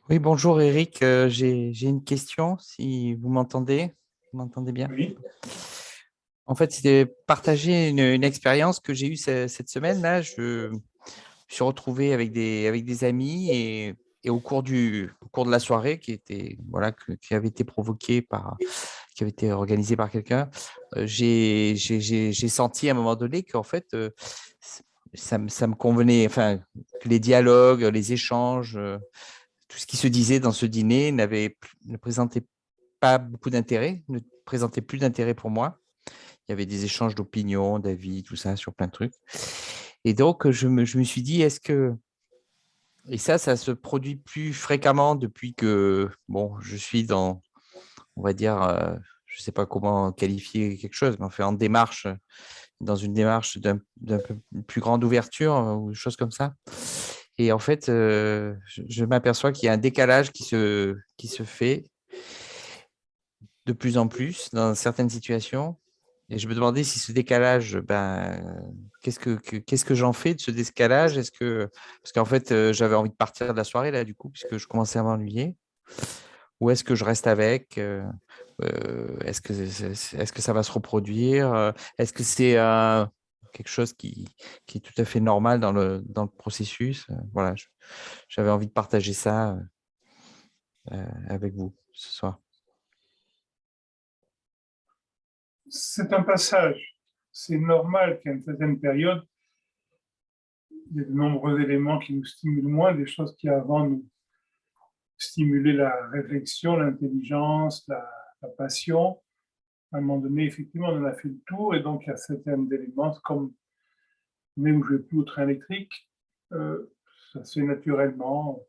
Oui, bonjour Eric. J'ai une question, si vous m'entendez bien. Oui, En fait, c'était partager une expérience que j'ai eue cette semaine. Là, je me suis retrouvé avec des amis et au cours de la soirée voilà, qui avait été qui avait été organisée par quelqu'un, j'ai senti à un moment donné qu'en fait, ça me convenait, enfin, que les dialogues, les échanges, tout ce qui se disait dans ce dîner ne présentait pas beaucoup d'intérêt, ne présentait plus d'intérêt pour moi. Il y avait des échanges d'opinions, d'avis, tout ça, sur plein de trucs. Et donc, je me suis dit, et ça se produit plus fréquemment depuis que, bon, je suis on va dire, je ne sais pas comment qualifier quelque chose, mais enfin, dans une démarche d'un peu plus grande ouverture ou des choses comme ça. Et en fait, je m'aperçois qu'il y a un décalage qui se fait de plus en plus dans certaines situations. Et je me demandais si ce décalage, qu'est-ce que j'en fais de ce décalage? Parce qu'en fait, j'avais envie de partir de la soirée là, du coup, puisque je commençais à m'ennuyer. Ou est-ce que je reste avec? Est-ce que ça va se reproduire? Est-ce que c'est quelque chose qui est tout à fait normal dans le processus? Voilà, j'avais envie de partager ça avec vous ce soir. c'est un passage. C'est normal qu'à une certaine période, il y ait de nombreux éléments qui nous stimulent moins, des choses qui avant nous stimulaient la réflexion, l'intelligence, la passion. À un moment donné, effectivement, on en a fait le tour et donc il y a certains éléments, comme même je ne vais plus au train électrique, euh, ça se fait naturellement.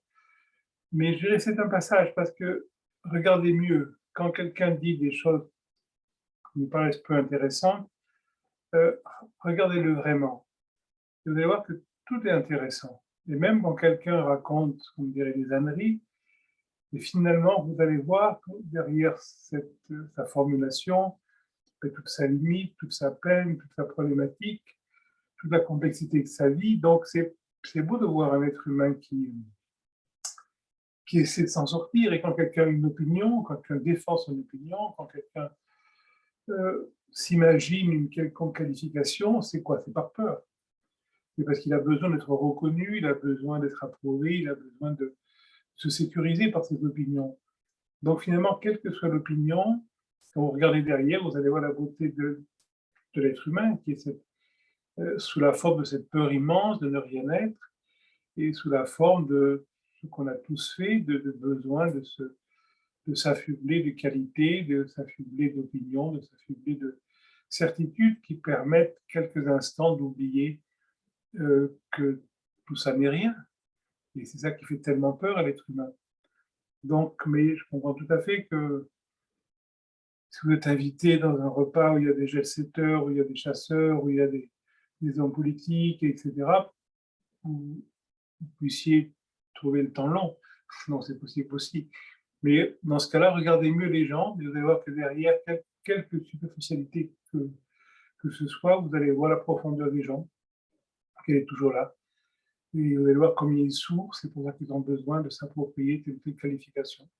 Mais je dirais que c'est un passage parce que regardez mieux, quand quelqu'un dit des choses qui nous paraissent peu intéressantes, euh, regardez-le vraiment. Et vous allez voir que tout est intéressant. Et même quand quelqu'un raconte, on dirait, des âneries, et finalement, vous allez voir que derrière sa formulation, toute sa limite, toute sa peine, toute sa problématique, toute la complexité de sa vie. Donc, c'est beau de voir un être humain qui essaie de s'en sortir. Et quand quelqu'un a une opinion, quand quelqu'un défend son opinion, quand quelqu'un s'imagine une quelconque qualification, c'est quoi? C'est par peur. C'est parce qu'il a besoin d'être reconnu, il a besoin d'être approuvé, il a besoin de se sécuriser par ses opinions. Donc finalement, quelle que soit l'opinion, quand vous regardez derrière, vous allez voir la beauté de l'être humain qui est sous la forme de cette peur immense de ne rien être et sous la forme de ce qu'on a tous fait, de besoin de s'affubler de qualité, de s'affubler d'opinions, de s'affubler de certitudes qui permettent quelques instants d'oublier que tout ça n'est rien. Et c'est ça qui fait tellement peur à l'être humain. Donc, mais je comprends tout à fait que si vous êtes invité dans un repas où il y a des jet-setters, où il y a des chasseurs, où il y a des hommes politiques, etc., vous, vous puissiez trouver le temps long. Non, c'est possible aussi. Mais dans ce cas-là, regardez mieux les gens, et vous allez voir que derrière, quelque superficialité que ce soit, vous allez voir la profondeur des gens, qu'elle est toujours là. Et vous allez voir combien ils souffrent, c'est pour ça qu'ils ont besoin de s'approprier telle ou telle qualification.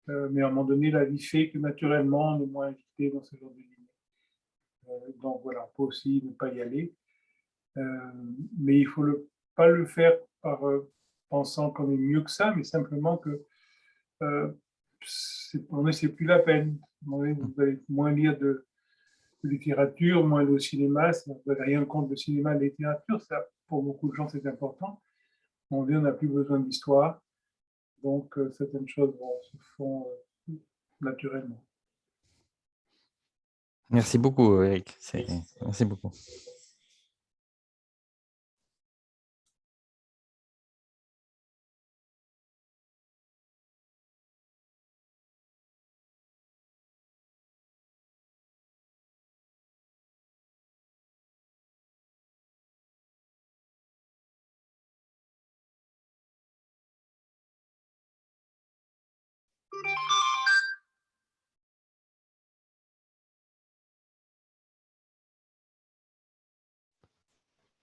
Mais à un moment donné, la vie fait que naturellement, on est moins invité dans ce genre de dîner. Donc voilà, on peut aussi ne pas y aller. Mais il ne faut pas le faire par pensant qu'on est mieux que ça, mais simplement que c'est plus la peine. Vous allez moins lire de littérature, moins aller au cinéma. Vous n'avez rien contre le cinéma et la littérature. Ça, pour beaucoup de gens, c'est important. On n'a plus besoin d'histoire. Donc, certaines choses se font naturellement. Merci beaucoup, Eric. Merci beaucoup.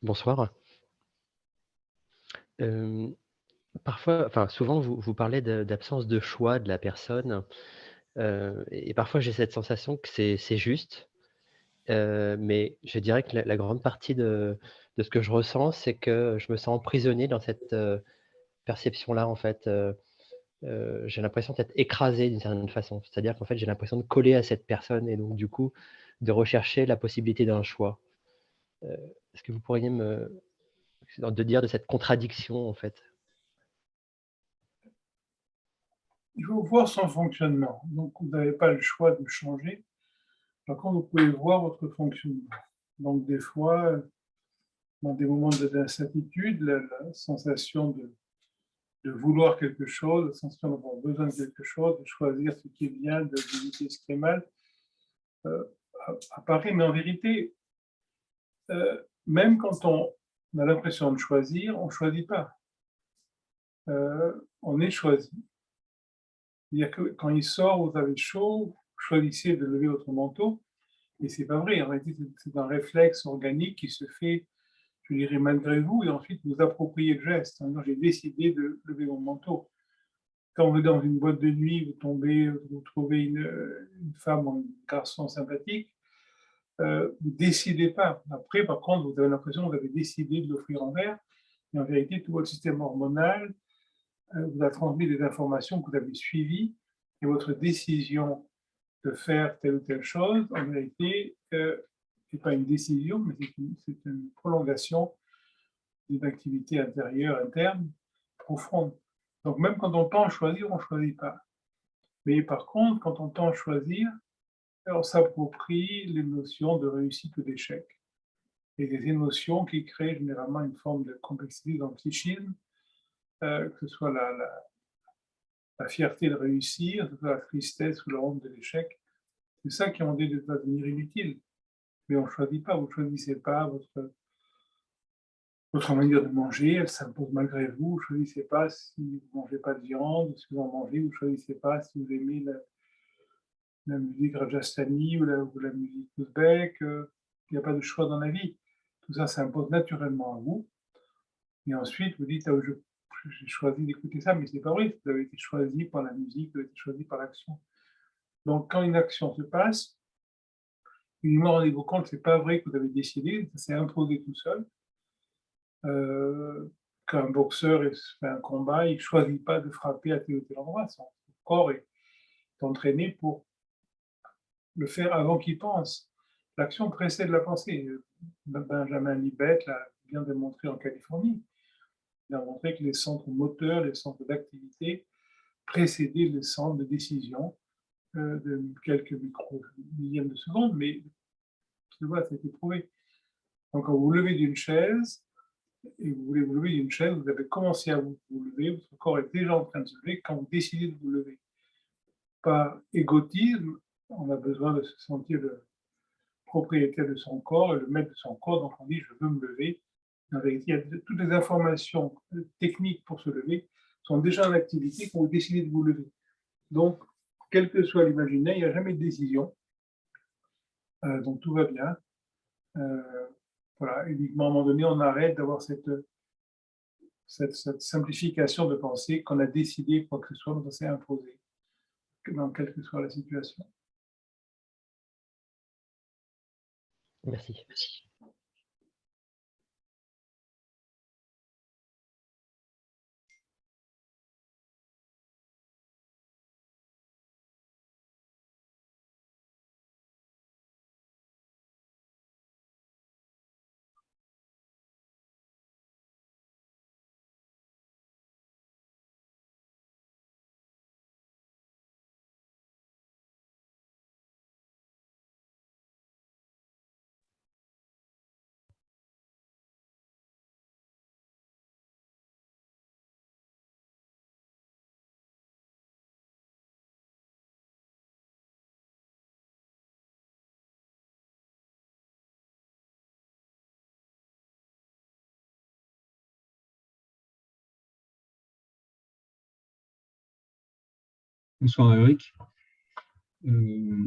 Bonsoir. Euh, Parfois, enfin souvent, vous parlez d'absence de choix de la personne, et parfois j'ai cette sensation que c'est juste, mais je dirais que la grande partie de ce que je ressens, c'est que je me sens emprisonné dans cette, perception-là, en fait. J'ai l'impression d'être écrasé d'une certaine façon. C'est-à-dire qu'en fait, j'ai l'impression de coller à cette personne et donc du coup, de rechercher la possibilité d'un choix. Heu, Est-ce que vous pourriez me de dire de cette contradiction, en fait? Il faut voir son fonctionnement. Donc, vous n'avez pas le choix de changer. Par contre, vous pouvez voir votre fonctionnement. Donc, des fois, dans des moments d'incertitude, la sensation de vouloir quelque chose, la sensation d'avoir besoin de quelque chose, de choisir ce qui est bien, d'éviter ce qui est mal, euh, apparaît. Mais en vérité, même quand on a l'impression de choisir, on ne choisit pas. On est choisi. C'est-à-dire que quand il sort, vous avez chaud, vous choisissez de lever votre manteau, et c'est pas vrai. En réalité, c'est un réflexe organique qui se fait, je dirais, malgré vous, et ensuite vous appropriez le geste. Maintenant, j'ai décidé de lever mon manteau. Quand vous êtes dans une boîte de nuit, vous tombez, vous trouvez une femme ou un garçon sympathique, vous décidez pas. Après, par contre, vous avez l'impression que vous avez décidé de l'offrir en verre, et en vérité, tout votre système hormonal vous a transmis des informations que vous avez suivies, et votre décision de faire telle ou telle chose, en vérité, n'est pas une décision, mais c'est une prolongation d'une activité intérieure, interne, profonde. Donc même quand on pense choisir, on ne choisit pas. Mais par contre, quand on pense choisir, on s'approprie les notions de réussite ou d'échec. Et des émotions qui créent généralement une forme de complexité dans le psychisme, que ce soit la fierté de réussir, que ce soit la tristesse ou la honte de l'échec. C'est ça qui en est de devenir inutile. Mais on ne choisit pas, vous ne choisissez pas votre manière de manger, elle s'impose malgré vous. Vous ne choisissez pas si vous ne mangez pas de viande, si vous en mangez, vous ne choisissez pas si vous aimez la musique Rajasthani ou la musique ouzbek. Il n'y a pas de choix dans la vie. Tout ça s'impose naturellement à vous. Et ensuite, vous dites, ah, j'ai choisi d'écouter ça, mais ce n'est pas vrai. Vous avez été choisi par la musique, vous avez été choisi par l'action. Donc, quand une action se passe, uniquement rendez-vous compte que ce n'est pas vrai que vous avez décidé, ça s'est imposé tout seul. Qu'un boxeur fait un combat, il ne choisit pas de frapper à tel ou tel endroit. Son corps est entraîné pour le faire avant qu'il pense. L'action précède la pensée. Benjamin Libet l'a bien démontré en Californie. Il a montré que les centres moteurs, les centres d'activité précédaient les centres de décision de quelques millièmes de seconde, mais tu vois, ça a été prouvé. Donc, quand vous vous levez d'une chaise, et vous voulez vous lever d'une chaise, vous avez commencé à vous lever, votre corps est déjà en train de se lever quand vous décidez de vous lever. Par égotisme, on a besoin de se sentir le propriétaire de son corps et le maître de son corps, donc on dit je veux me lever. En vérité, il y a toutes les informations techniques pour se lever sont déjà en activité quand vous décidez de vous lever. Donc, quel que soit l'imaginaire, il n'y a jamais de décision, donc tout va bien. Voilà, uniquement à un moment donné, on arrête d'avoir cette simplification de pensée qu'on a décidé quoi que ce soit, on s'est imposé, dans quelle que soit la situation. Merci. Bonsoir Eric. Euh,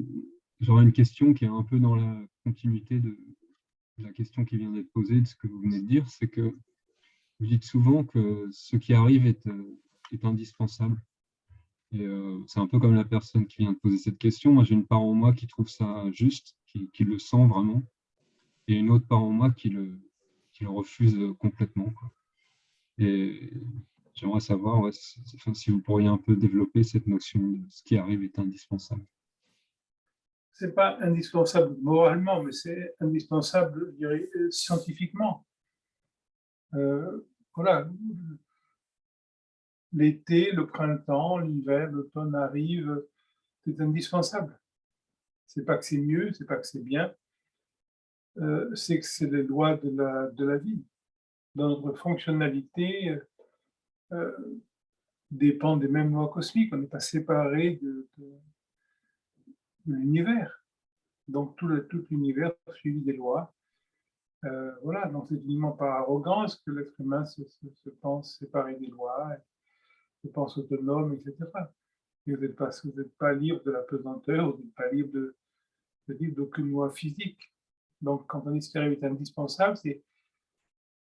J'aurais une question qui est un peu dans la continuité de la question qui vient d'être posée, de ce que vous venez de dire, c'est que vous dites souvent que ce qui arrive est indispensable. Et c'est un peu comme la personne qui vient de poser cette question. Moi, j'ai une part en moi qui trouve ça juste, qui le sent vraiment, et une autre part en moi qui le refuse complètement, quoi. Et j'aimerais savoir ouais, si vous pourriez un peu développer cette notion de ce qui arrive est indispensable. C'est pas indispensable moralement, mais c'est indispensable, je dirais, scientifiquement. Voilà, l'été, le printemps, l'hiver, l'automne arrive, c'est indispensable. C'est pas que c'est mieux, c'est pas que c'est bien, c'est que c'est les lois de la vie. Notre fonctionnalité dépend des mêmes lois cosmiques. On n'est pas séparés de l'univers. Donc tout l'univers suivi des lois. Voilà, donc c'est uniquement par arrogance que l'être humain se pense séparé des lois, se pense autonome, etc. Et vous n'êtes pas libre de la pesanteur, vous n'êtes pas libre d'aucune loi physique. Donc quand on dit ce qui arrive est indispensable, c'est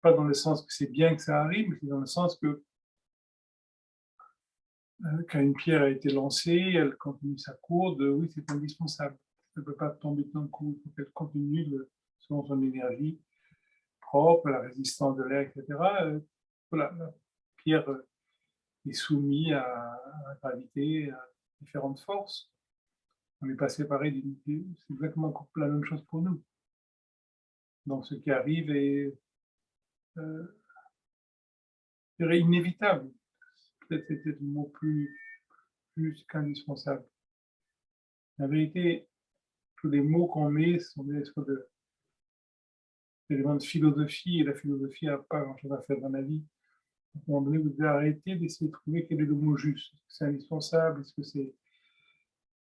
pas dans le sens que c'est bien que ça arrive, mais c'est dans le sens que quand une pierre a été lancée, elle continue sa courbe, oui, c'est indispensable. Elle ne peut pas tomber d'un coup, il faut qu'elle continue selon son énergie propre, la résistance de l'air, etc. Voilà, la pierre est soumise à la gravité, à différentes forces. On n'est pas séparés d'unité. C'est exactement la même chose pour nous. Donc ce qui arrive est inévitable. Peut-être c'était le mot plus qu'indispensable. La vérité, tous les mots qu'on met sont des sortes d'éléments de philosophie, et la philosophie n'a pas grand-chose à faire dans la vie. À un moment donné, vous devez arrêter d'essayer de trouver quel est le mot juste. Est-ce que c'est indispensable? Est-ce que c'est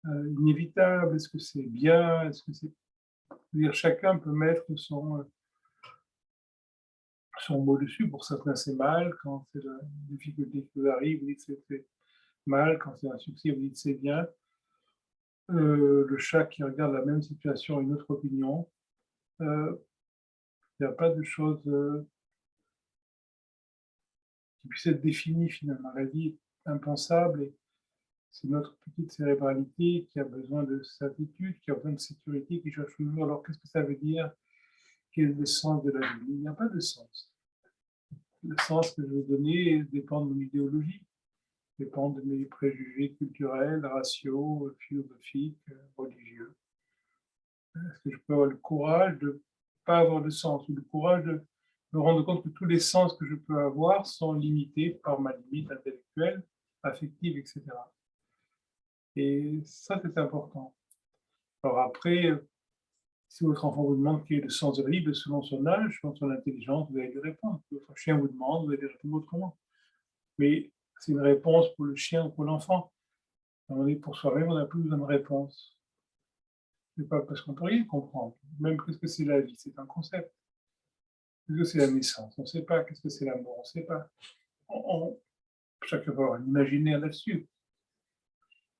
inévitable? Est-ce que c'est bien? Est-ce que c'est... Dire, chacun peut mettre son mot dessus. Pour certains, c'est mal. Quand c'est la difficulté qui vous arrive, vous dites que c'est mal. Quand c'est un succès, vous dites que c'est bien. Le chat qui regarde la même situation a une autre opinion. Il n'y a pas de chose qui puisse être définie finalement. La vie est impensable et c'est notre petite cérébralité qui a besoin de certitude, qui a besoin de sécurité, qui cherche toujours. Alors qu'est-ce que ça veut dire? Quel est le sens de la vie? Il n'y a pas de sens. Le sens que je veux donner dépend de mon idéologie, dépend de mes préjugés culturels, raciaux, philosophiques, religieux. Est-ce que je peux avoir le courage de ne pas avoir de sens, ou le courage de me rendre compte que tous les sens que je peux avoir sont limités par ma limite intellectuelle, affective, etc. Et ça, c'est important. Alors après, si votre enfant vous demande quel est le sens de la vie, selon son âge, selon son intelligence, vous allez lui répondre. Si votre chien vous demande, vous allez lui répondre autrement. Mais c'est une réponse pour le chien ou pour l'enfant. On est pour soi-même, on n'a plus besoin de réponse. C'est pas parce qu'on peut rien comprendre. Même qu'est-ce que c'est la vie, c'est un concept. Qu'est-ce que c'est la naissance? On ne sait pas. Qu'est-ce que c'est l'amour? On ne sait pas. Chacun va avoir un imaginaire là-dessus.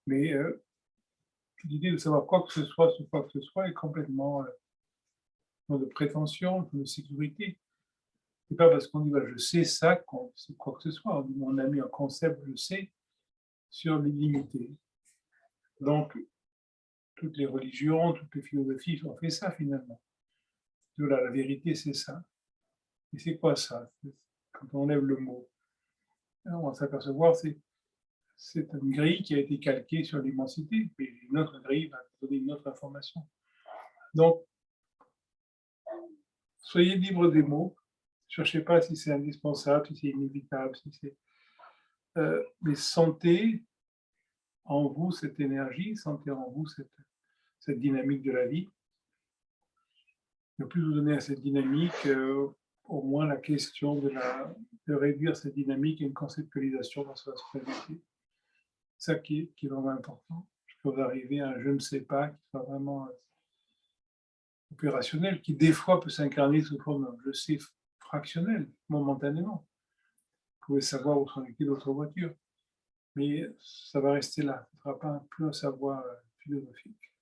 Mais l'idée de savoir quoi que ce soit sur quoi que ce soit est complètement de prétention, de sécurité. C'est pas parce qu'on dit bah, je sais ça qu'on sait quoi que ce soit. On dit on a mis un concept, je sais, sur l'illimité. Donc, toutes les religions, toutes les philosophies ont fait ça finalement. Voilà, la vérité, c'est ça. Et c'est quoi ça? Quand on enlève le mot, on va s'apercevoir, c'est une grille qui a été calquée sur l'immensité, mais une autre grille va donner une autre information. Donc, soyez libre des mots. Ne cherchez pas si c'est indispensable, si c'est inévitable, si c'est... mais sentez en vous cette énergie, sentez en vous cette dynamique de la vie. Le plus vous donnez à cette dynamique, au moins la question de réduire cette dynamique à une conceptualisation dans sa totalité. C'est ça qui est vraiment important. Jusqu'à vous arriver à un je ne sais pas qui soit vraiment opérationnel, qui des fois peut s'incarner sous forme d'un je sais fractionnel, momentanément. Vous pouvez savoir où sont les clés de votre voiture, mais ça va rester là. Ce ne sera pas plus un savoir philosophique.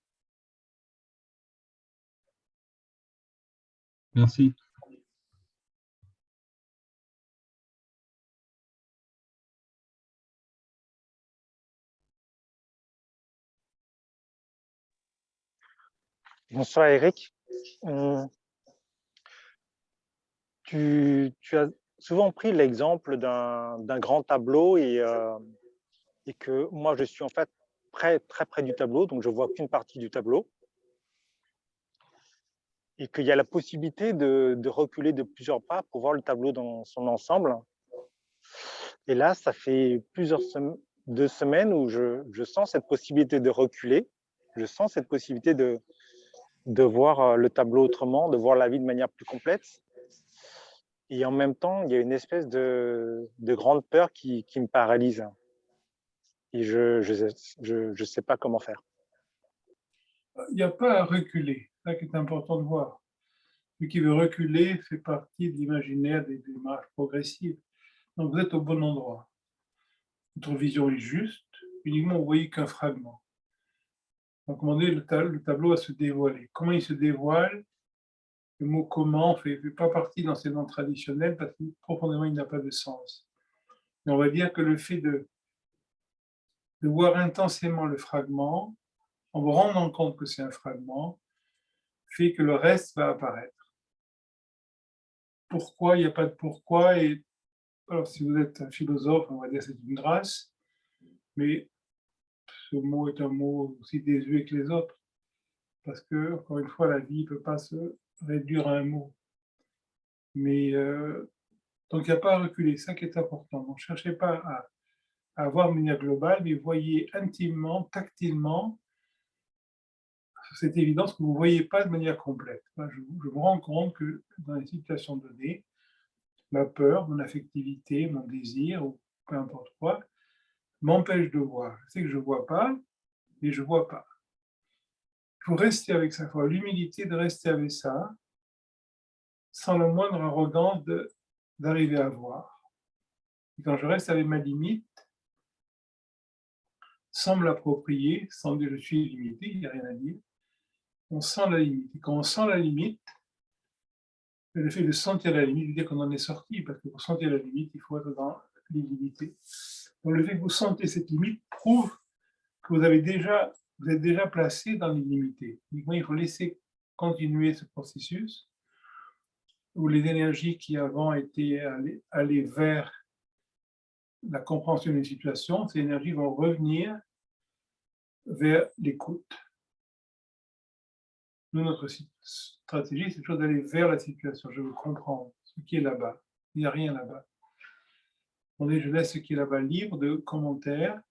Merci. Bonsoir Eric. Hum, Tu as souvent pris l'exemple d'un grand tableau et que moi je suis en fait très près du tableau, donc je vois qu'une partie du tableau et qu'il y a la possibilité de reculer de plusieurs pas pour voir le tableau dans son ensemble. Et là, ça fait deux semaines où je sens cette possibilité de reculer, je sens cette possibilité de voir le tableau autrement, de voir la vie de manière plus complète. Et en même temps, il y a une espèce de grande peur qui me paralyse. Et je sais pas comment faire. Il n'y a pas à reculer, c'est ça qui est important de voir. Celui qui veut reculer fait partie de l'imaginaire des démarches progressives. Donc vous êtes au bon endroit. Votre vision est juste, uniquement vous voyez qu'un fragment. Donc, à un moment donné, le tableau va se dévoiler. Comment il se dévoile? Le mot comment ne fait pas partie de l'enseignement traditionnel parce que profondément, il n'a pas de sens. Mais on va dire que le fait de voir intensément le fragment, en vous rendant compte que c'est un fragment, fait que le reste va apparaître. Pourquoi? Il n'y a pas de pourquoi. Et alors, si vous êtes un philosophe, on va dire que c'est une grâce, mais ce mot est un mot aussi désuet que les autres, parce que, encore une fois, la vie ne peut pas se réduire à un mot. Mais donc, il n'y a pas à reculer, c'est ça qui est important. Donc, ne cherchez pas à voir de manière globale, mais voyez intimement, tactilement, cette évidence que vous ne voyez pas de manière complète. Je me rends compte que dans les situations données, ma peur, mon affectivité, mon désir, ou peu importe quoi, m'empêche de voir. Je sais que je ne vois pas, mais je ne vois pas. Il faut rester avec ça, il faut avoir l'humilité de rester avec ça, sans la moindre arrogance d'arriver à voir. Et quand je reste avec ma limite, sans me l'approprier, sans dire je suis limité, il n'y a rien à dire, on sent la limite. Et quand on sent la limite, le fait de sentir la limite veut dire qu'on en est sorti, parce que pour sentir la limite, il faut être dans l'illimité. Donc le fait que vous sentez cette limite prouve que vous êtes déjà placé dans l'illimité. Il faut laisser continuer ce processus où les énergies qui avant étaient allées vers la compréhension d'une situation, ces énergies vont revenir vers l'écoute. Nous, notre stratégie, c'est toujours d'aller vers la situation. Je veux comprendre ce qui est là-bas. Il n'y a rien là-bas. Je laisse ce qui est là-bas libre de commentaires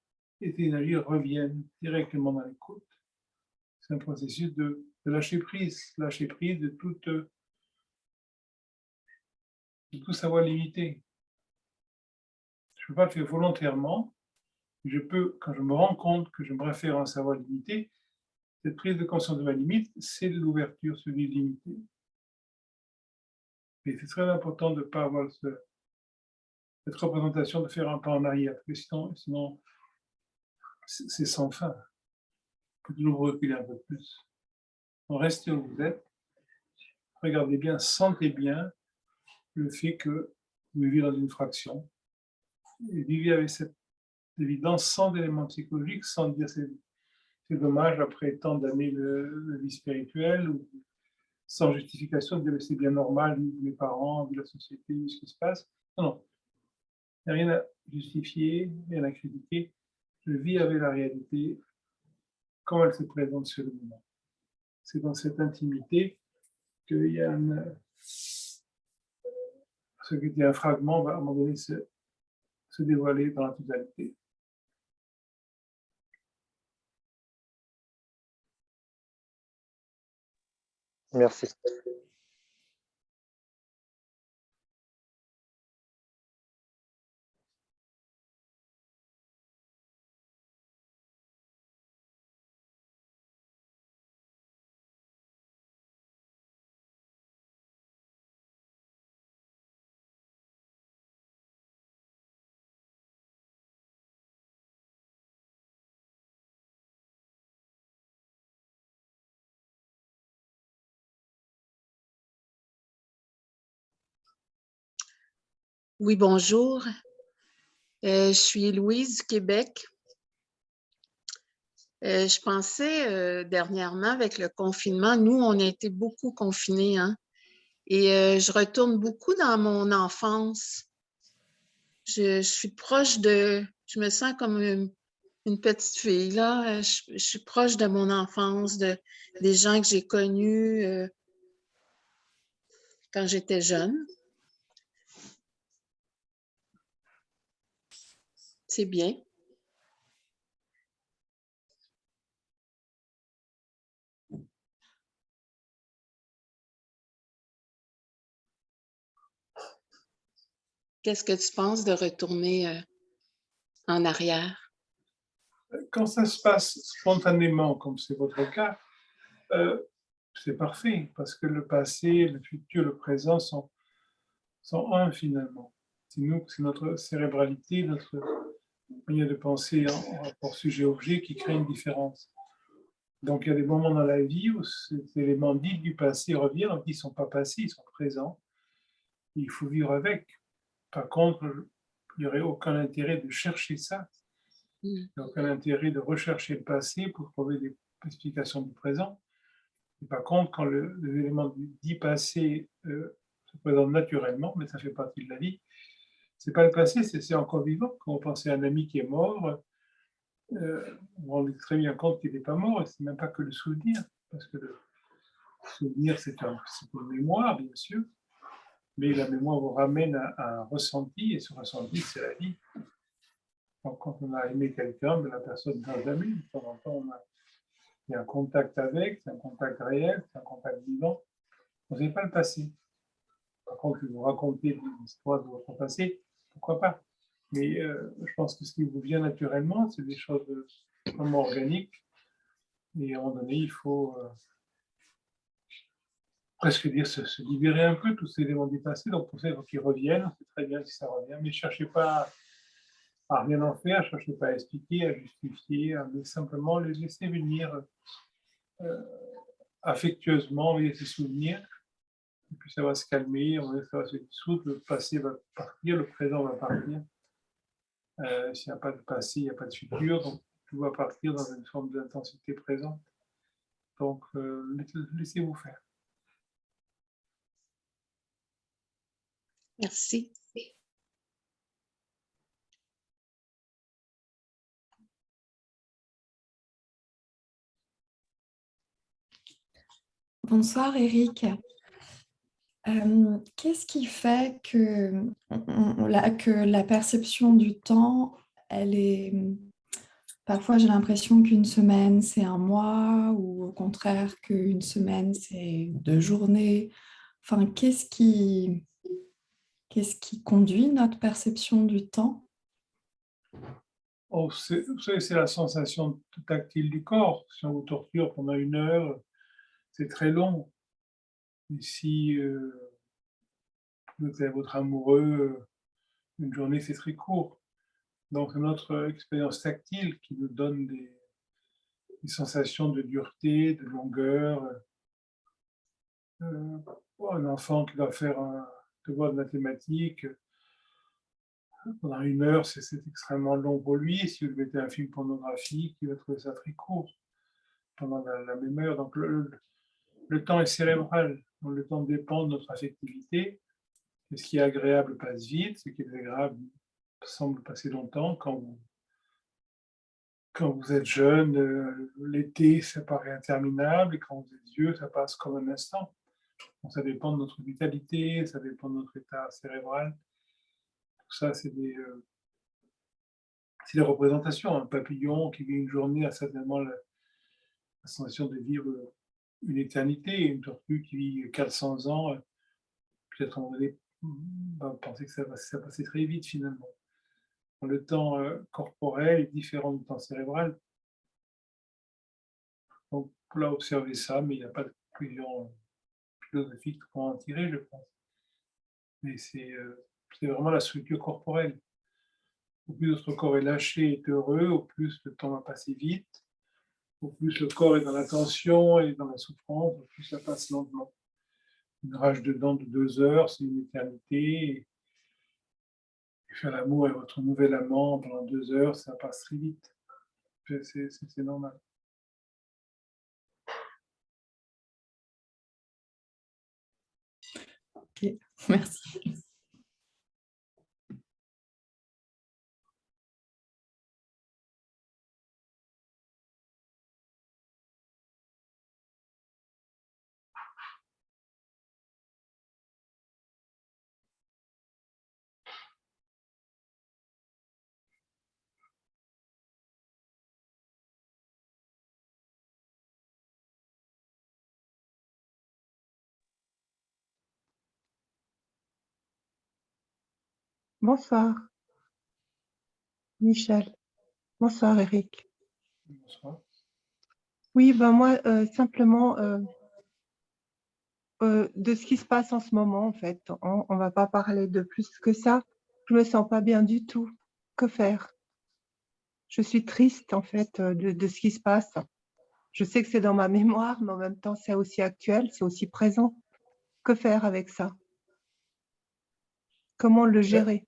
et ces énergies reviennent directement dans l'écoute. C'est un processus de lâcher prise de tout savoir limité. Je ne peux pas le faire volontairement. Je peux, quand je me rends compte que je me réfère à un savoir limité, cette prise de conscience de ma limite, c'est de l'ouverture sur l'illimité. Et c'est très important de ne pas avoir cette représentation de faire un pas en arrière, parce que sinon c'est sans fin. Il faut toujours reculer un peu plus. Donc, restez où vous êtes, regardez bien, sentez bien le fait que vous vivez dans une fraction, et vivez avec cette évidence sans éléments psychologiques, sans dire c'est dommage après tant d'années de vie spirituelle, ou sans justification de dire c'est bien normal, vu mes parents, vu la société, vu ce qui se passe. Non, non. Il n'y a rien à justifier, rien à critiquer. Je vis avec la réalité comme elle se présente sur le moment. C'est dans cette intimité qu'il y a ce qui était un fragment va à un moment donné se dévoiler dans la totalité. Merci. Oui, bonjour. Je suis Louise du Québec. Je pensais dernièrement avec le confinement, nous, on a été beaucoup confinés, hein, et je retourne beaucoup dans mon enfance. Je suis proche je me sens comme une petite fille, là. Je suis proche de mon enfance, des gens que j'ai connus quand j'étais jeune. C'est bien. Qu'est-ce que tu penses de retourner en arrière? Quand ça se passe spontanément, comme c'est votre cas, c'est parfait, parce que le passé, le futur, le présent sont un finalement. C'est notre cérébralité, notre manière de penser en rapport sujet-objet qui crée une différence. Donc il y a des moments dans la vie où ces éléments dits du passé reviennent, ils ne sont pas passés, ils sont présents. Il faut vivre avec. Par contre, il n'y aurait aucun intérêt de chercher ça. Il n'y a aucun intérêt de rechercher le passé pour trouver des explications du présent. Et par contre, quand les éléments dit passé se présentent naturellement, mais ça fait partie de la vie, c'est pas le passé, c'est encore vivant. Quand on pense à un ami qui est mort, on rend très bien compte qu'il n'est pas mort, et c'est même pas que le souvenir, parce que le souvenir, c'est une mémoire, bien sûr, mais la mémoire vous ramène à un ressenti, et ce ressenti, c'est la vie. Donc, quand on a aimé quelqu'un, la personne n'a jamais, de temps en temps, il y a un contact avec, c'est un contact réel, c'est un contact vivant. Vous n'avez pas le passé. Par contre, vous racontez l'histoire de votre passé, pourquoi pas. Mais je pense que ce qui vous vient naturellement, c'est des choses vraiment organiques. Et à un moment donné, il faut presque dire se libérer un peu de tous ces éléments du passé. Donc pour ça, il faut qu'ils reviennent. C'est très bien si ça revient. Mais ne cherchez pas à rien en faire, ne cherchez pas à expliquer, à justifier, mais simplement les laisser venir affectueusement, les laisser souvenir. Et puis ça va se calmer, ça va se dissoudre, le passé va partir, le présent va partir. S'il n'y a pas de passé, il n'y a pas de futur, donc tout va partir dans une forme d'intensité présente. Donc laissez-vous faire. Merci. Bonsoir Eric. Qu'est-ce qui fait que la perception du temps, elle est... Parfois j'ai l'impression qu'une semaine c'est un mois ou au contraire qu'une semaine c'est 2 journées. Enfin, qu'est-ce qui conduit notre perception du temps? Oh, vous savez, c'est la sensation tactile du corps. Si on vous torture pendant 1 heure, c'est très long. Et si vous êtes avec votre amoureux, une journée, c'est très court. Donc, c'est notre expérience tactile qui nous donne des sensations de dureté, de longueur. Un enfant qui doit faire un devoir de mathématiques, pendant 1 heure, c'est extrêmement long pour lui. Si vous mettez un film pornographique, il va trouver ça très court pendant la même heure. Donc, le temps est cérébral. Donc, le temps dépend de notre affectivité. Et ce qui est agréable passe vite, ce qui est désagréable semble passer longtemps. Quand vous êtes jeune, l'été, ça paraît interminable, et quand vous êtes vieux, ça passe comme un instant. Donc, ça dépend de notre vitalité, ça dépend de notre état cérébral. Tout ça, c'est des représentations. Un papillon qui vit une journée a certainement la sensation de vivre une éternité. Une tortue qui vit 400 ans, peut-être à un moment donné, va penser que ça va passer très vite finalement. Le temps corporel est différent du temps cérébral. Donc, pour là observer ça, mais il n'y a pas de conclusion philosophique pour en tirer, je pense. Mais c'est vraiment la structure corporelle. Au plus notre corps est lâché et heureux, au plus le temps va passer vite. Au plus le corps est dans la tension et dans la souffrance, au plus ça passe lentement. Une rage de dents de 2 heures, c'est une éternité. Et faire l'amour avec votre nouvel amant pendant 2 heures, ça passe très vite. C'est normal. Ok, merci. Bonsoir, Michel. Bonsoir, Eric. Bonsoir. Oui, ben moi, simplement, de ce qui se passe en ce moment, en fait. On ne va pas parler de plus que ça. Je me sens pas bien du tout. Que faire? Je suis triste, en fait, de ce qui se passe. Je sais que c'est dans ma mémoire, mais en même temps, c'est aussi actuel, c'est aussi présent. Que faire avec ça? Comment le gérer?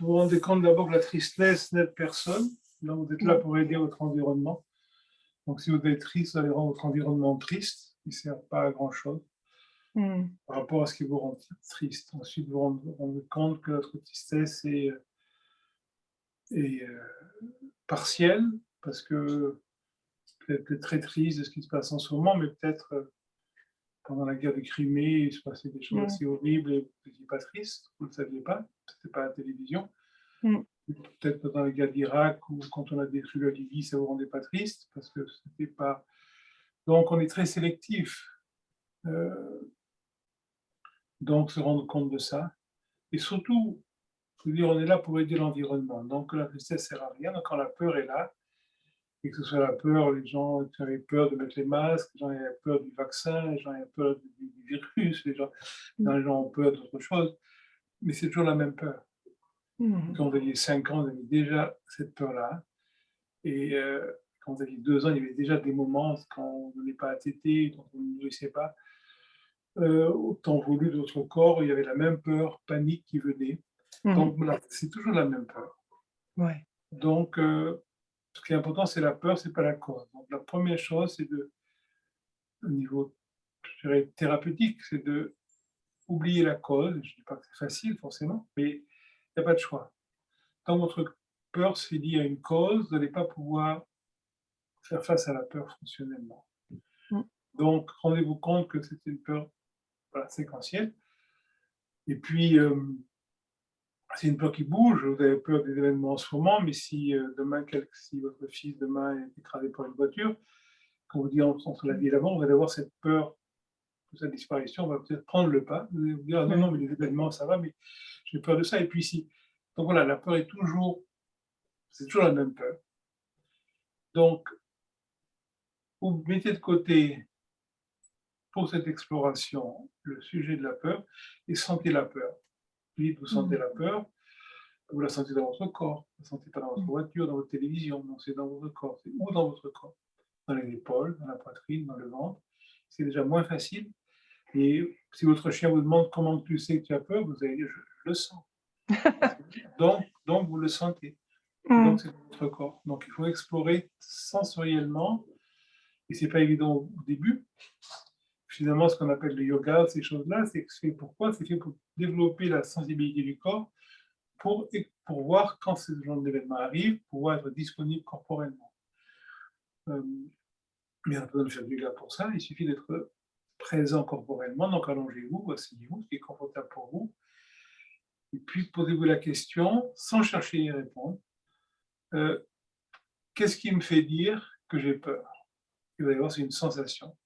Vous vous rendez compte d'abord que la tristesse n'aide personne. Donc, vous êtes là pour aider votre environnement. Donc, si vous êtes triste, vous allez rendre votre environnement triste, qui ne sert pas à grand-chose par rapport à ce qui vous rend triste. Ensuite, vous vous rendez compte que votre tristesse est partielle, parce que peut-être très triste de ce qui se passe en ce moment, mais peut-être pendant la guerre de Crimée, il se passait des choses assez horribles et vous n'étiez pas triste, vous ne le saviez pas, c'était pas à la télévision. Peut-être pendant la guerre d'Irak ou quand on a détruit la Libye, ça ne vous rendait pas triste, parce que c'était pas. Donc on est très sélectif. Donc se rendre compte de ça. Et surtout, dire, on est là pour aider l'environnement. Donc la tristesse ne sert à rien. Donc quand la peur est là, et que ce soit la peur, les gens qui avaient peur de mettre les masques, les gens avaient peur du vaccin, les gens avaient peur du virus, les gens ont peur d'autre chose, mais c'est toujours la même peur. Quand vous aviez 5 ans, vous aviez déjà cette peur-là. Et quand vous aviez 2 ans, il y avait déjà des moments quand on ne donnait pas à téter, quand on ne nourrissait pas au temps voulu de votre corps, il y avait la même peur, panique qui venait. Donc voilà, c'est toujours la même peur. Ouais. Donc, ce qui est important, c'est la peur, c'est pas la cause. Donc, la première chose, c'est au niveau, je dirais, thérapeutique, c'est de oublier la cause. Je ne dis pas que c'est facile, forcément, mais il n'y a pas de choix. Quand votre peur se lie à une cause, vous n'allez pas pouvoir faire face à la peur fonctionnellement. Donc, rendez-vous compte que c'est une peur séquentielle. Et puis, c'est une peur qui bouge. Vous avez peur des événements en ce moment, mais si demain, si votre fils demain est écrasé par une voiture, quand vous dites entre la vie et la mort, vous allez avoir cette peur de sa disparition. On va peut-être prendre le pas. Vous allez vous dire, ah, non, non, mais les événements, ça va, mais j'ai peur de ça. Et puis, si. Donc voilà, la peur est toujours. C'est toujours la même peur. Donc, vous mettez de côté pour cette exploration le sujet de la peur et sentez la peur. Puis vous sentez la peur, vous la sentez dans votre corps, vous ne la sentez pas dans votre voiture, dans votre télévision, non, c'est dans votre corps. C'est où dans votre corps? Dans les épaules, dans la poitrine, dans le ventre. C'est déjà moins facile. Et si votre chien vous demande comment tu sais que tu as peur, vous allez dire je le sens. donc vous le sentez. Donc c'est dans votre corps. Donc il faut explorer sensoriellement. Et ce n'est pas évident au début. Finalement, ce qu'on appelle le yoga, ces choses-là, c'est fait pourquoi? C'est fait pour développer la sensibilité du corps, pour voir quand ce genre d'événement arrive, pour pouvoir être disponible corporellement. Mais on n'a pas besoin de faire du yoga pour ça, il suffit d'être présent corporellement, donc allongez-vous, asseyez-vous, ce qui est confortable pour vous, et puis posez-vous la question, sans chercher à y répondre, qu'est-ce qui me fait dire que j'ai peur? Il va y avoir, c'est une sensation.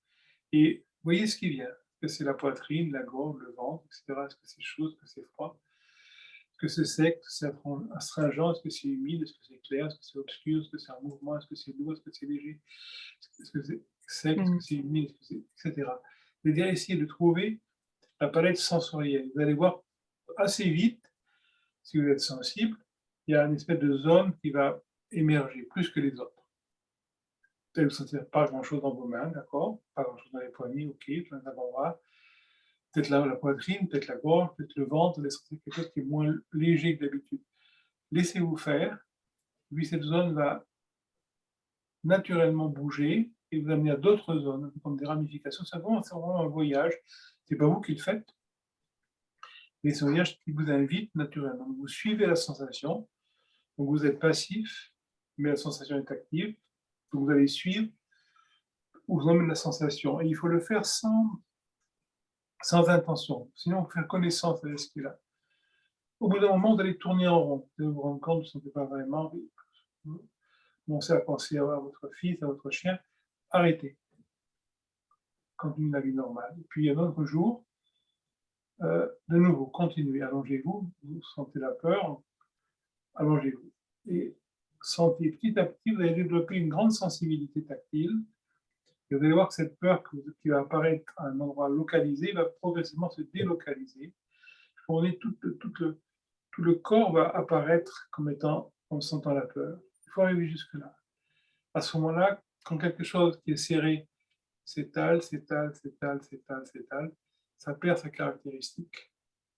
Et voyez ce qui vient. Est-ce que c'est la poitrine, la gorge, le ventre, etc. Est-ce que c'est chaud, est-ce que c'est froid? Est-ce que c'est sec, est-ce que c'est astringent, est-ce que c'est humide, est-ce que c'est clair, est-ce que c'est obscur, est-ce que c'est un mouvement, est-ce que c'est lourd, est-ce que c'est léger, est-ce que c'est sec, est-ce que c'est humide, est-ce que c'est, etc. C'est-à-dire essayer de trouver la palette sensorielle. Vous allez voir assez vite, si vous êtes sensible, il y a une espèce de zone qui va émerger plus que les autres. Vous ne sentez pas grand-chose dans vos mains, d'accord? Pas grand-chose dans les poignets, ok, plein d'avant-bras. Peut-être la poitrine, peut-être la gorge, peut-être le ventre, vous allez sentir quelque chose qui est moins léger que d'habitude. Laissez-vous faire, puis cette zone va naturellement bouger et vous amener à d'autres zones, comme des ramifications. C'est vraiment un voyage. Ce n'est pas vous qui le faites. Mais c'est un voyage qui vous invite naturellement. Vous suivez la sensation, donc vous êtes passif, mais la sensation est active. Donc vous allez suivre où vous emmène la sensation. Et il faut le faire sans intention, sinon vous faire connaissance avec ce qui est là. Au bout d'un moment, vous allez tourner en rond. Vous allez vous rendre compte que vous ne sentez pas vraiment. Vous commencez à penser à votre fils, à votre chien. Arrêtez. Continuez la vie normale. Et puis un autre jour, de nouveau, continuez. Allongez-vous. Vous sentez la peur. Allongez-vous. Et sentez petit à petit, vous allez développer une grande sensibilité tactile. Et vous allez voir que cette peur qui va apparaître à un endroit localisé va progressivement se délocaliser. Tout le corps va apparaître comme étant en sentant la peur. Il faut arriver jusque-là. À ce moment-là, quand quelque chose qui est serré s'étale, ça perd sa caractéristique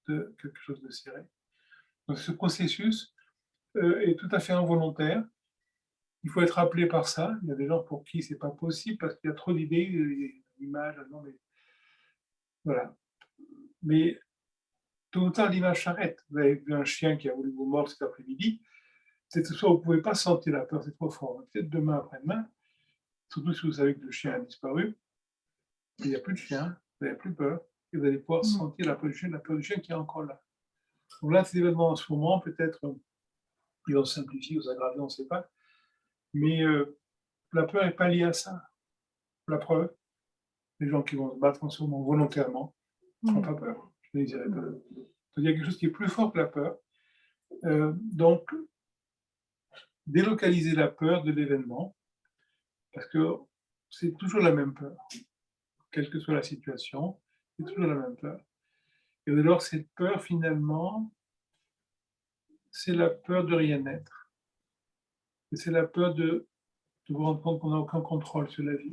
de quelque chose de serré. Donc ce processus est tout à fait involontaire. Il faut être appelé par ça. Il y a des gens pour qui c'est pas possible parce qu'il y a trop d'idées, d'images. Non, mais voilà. Mais tôt ou tard, l'image s'arrête. Vous avez vu un chien qui a voulu vous mordre cet après-midi. C'est tout ça, vous ne pouvez pas sentir la peur, c'est trop fort. Peut-être demain après-demain, surtout si vous savez que le chien a disparu, il n'y a plus de chien, vous n'avez plus peur, et vous allez pouvoir sentir la peur du chien qui est encore là. Donc là, ces événements en ce moment, peut-être, ils vont simplifier, ils vont s'aggraver, on ne sait pas. Mais la peur n'est pas liée à ça. La preuve, les gens qui vont se battre en ce moment volontairement n'ont pas peur. Je ne dirais pas. Il y a quelque chose qui est plus fort que la peur. Donc, délocaliser la peur de l'événement, parce que c'est toujours la même peur. Quelle que soit la situation, c'est toujours la même peur. Et alors, cette peur, finalement, c'est la peur de rien être. Et c'est la peur de vous rendre compte qu'on n'a aucun contrôle sur la vie.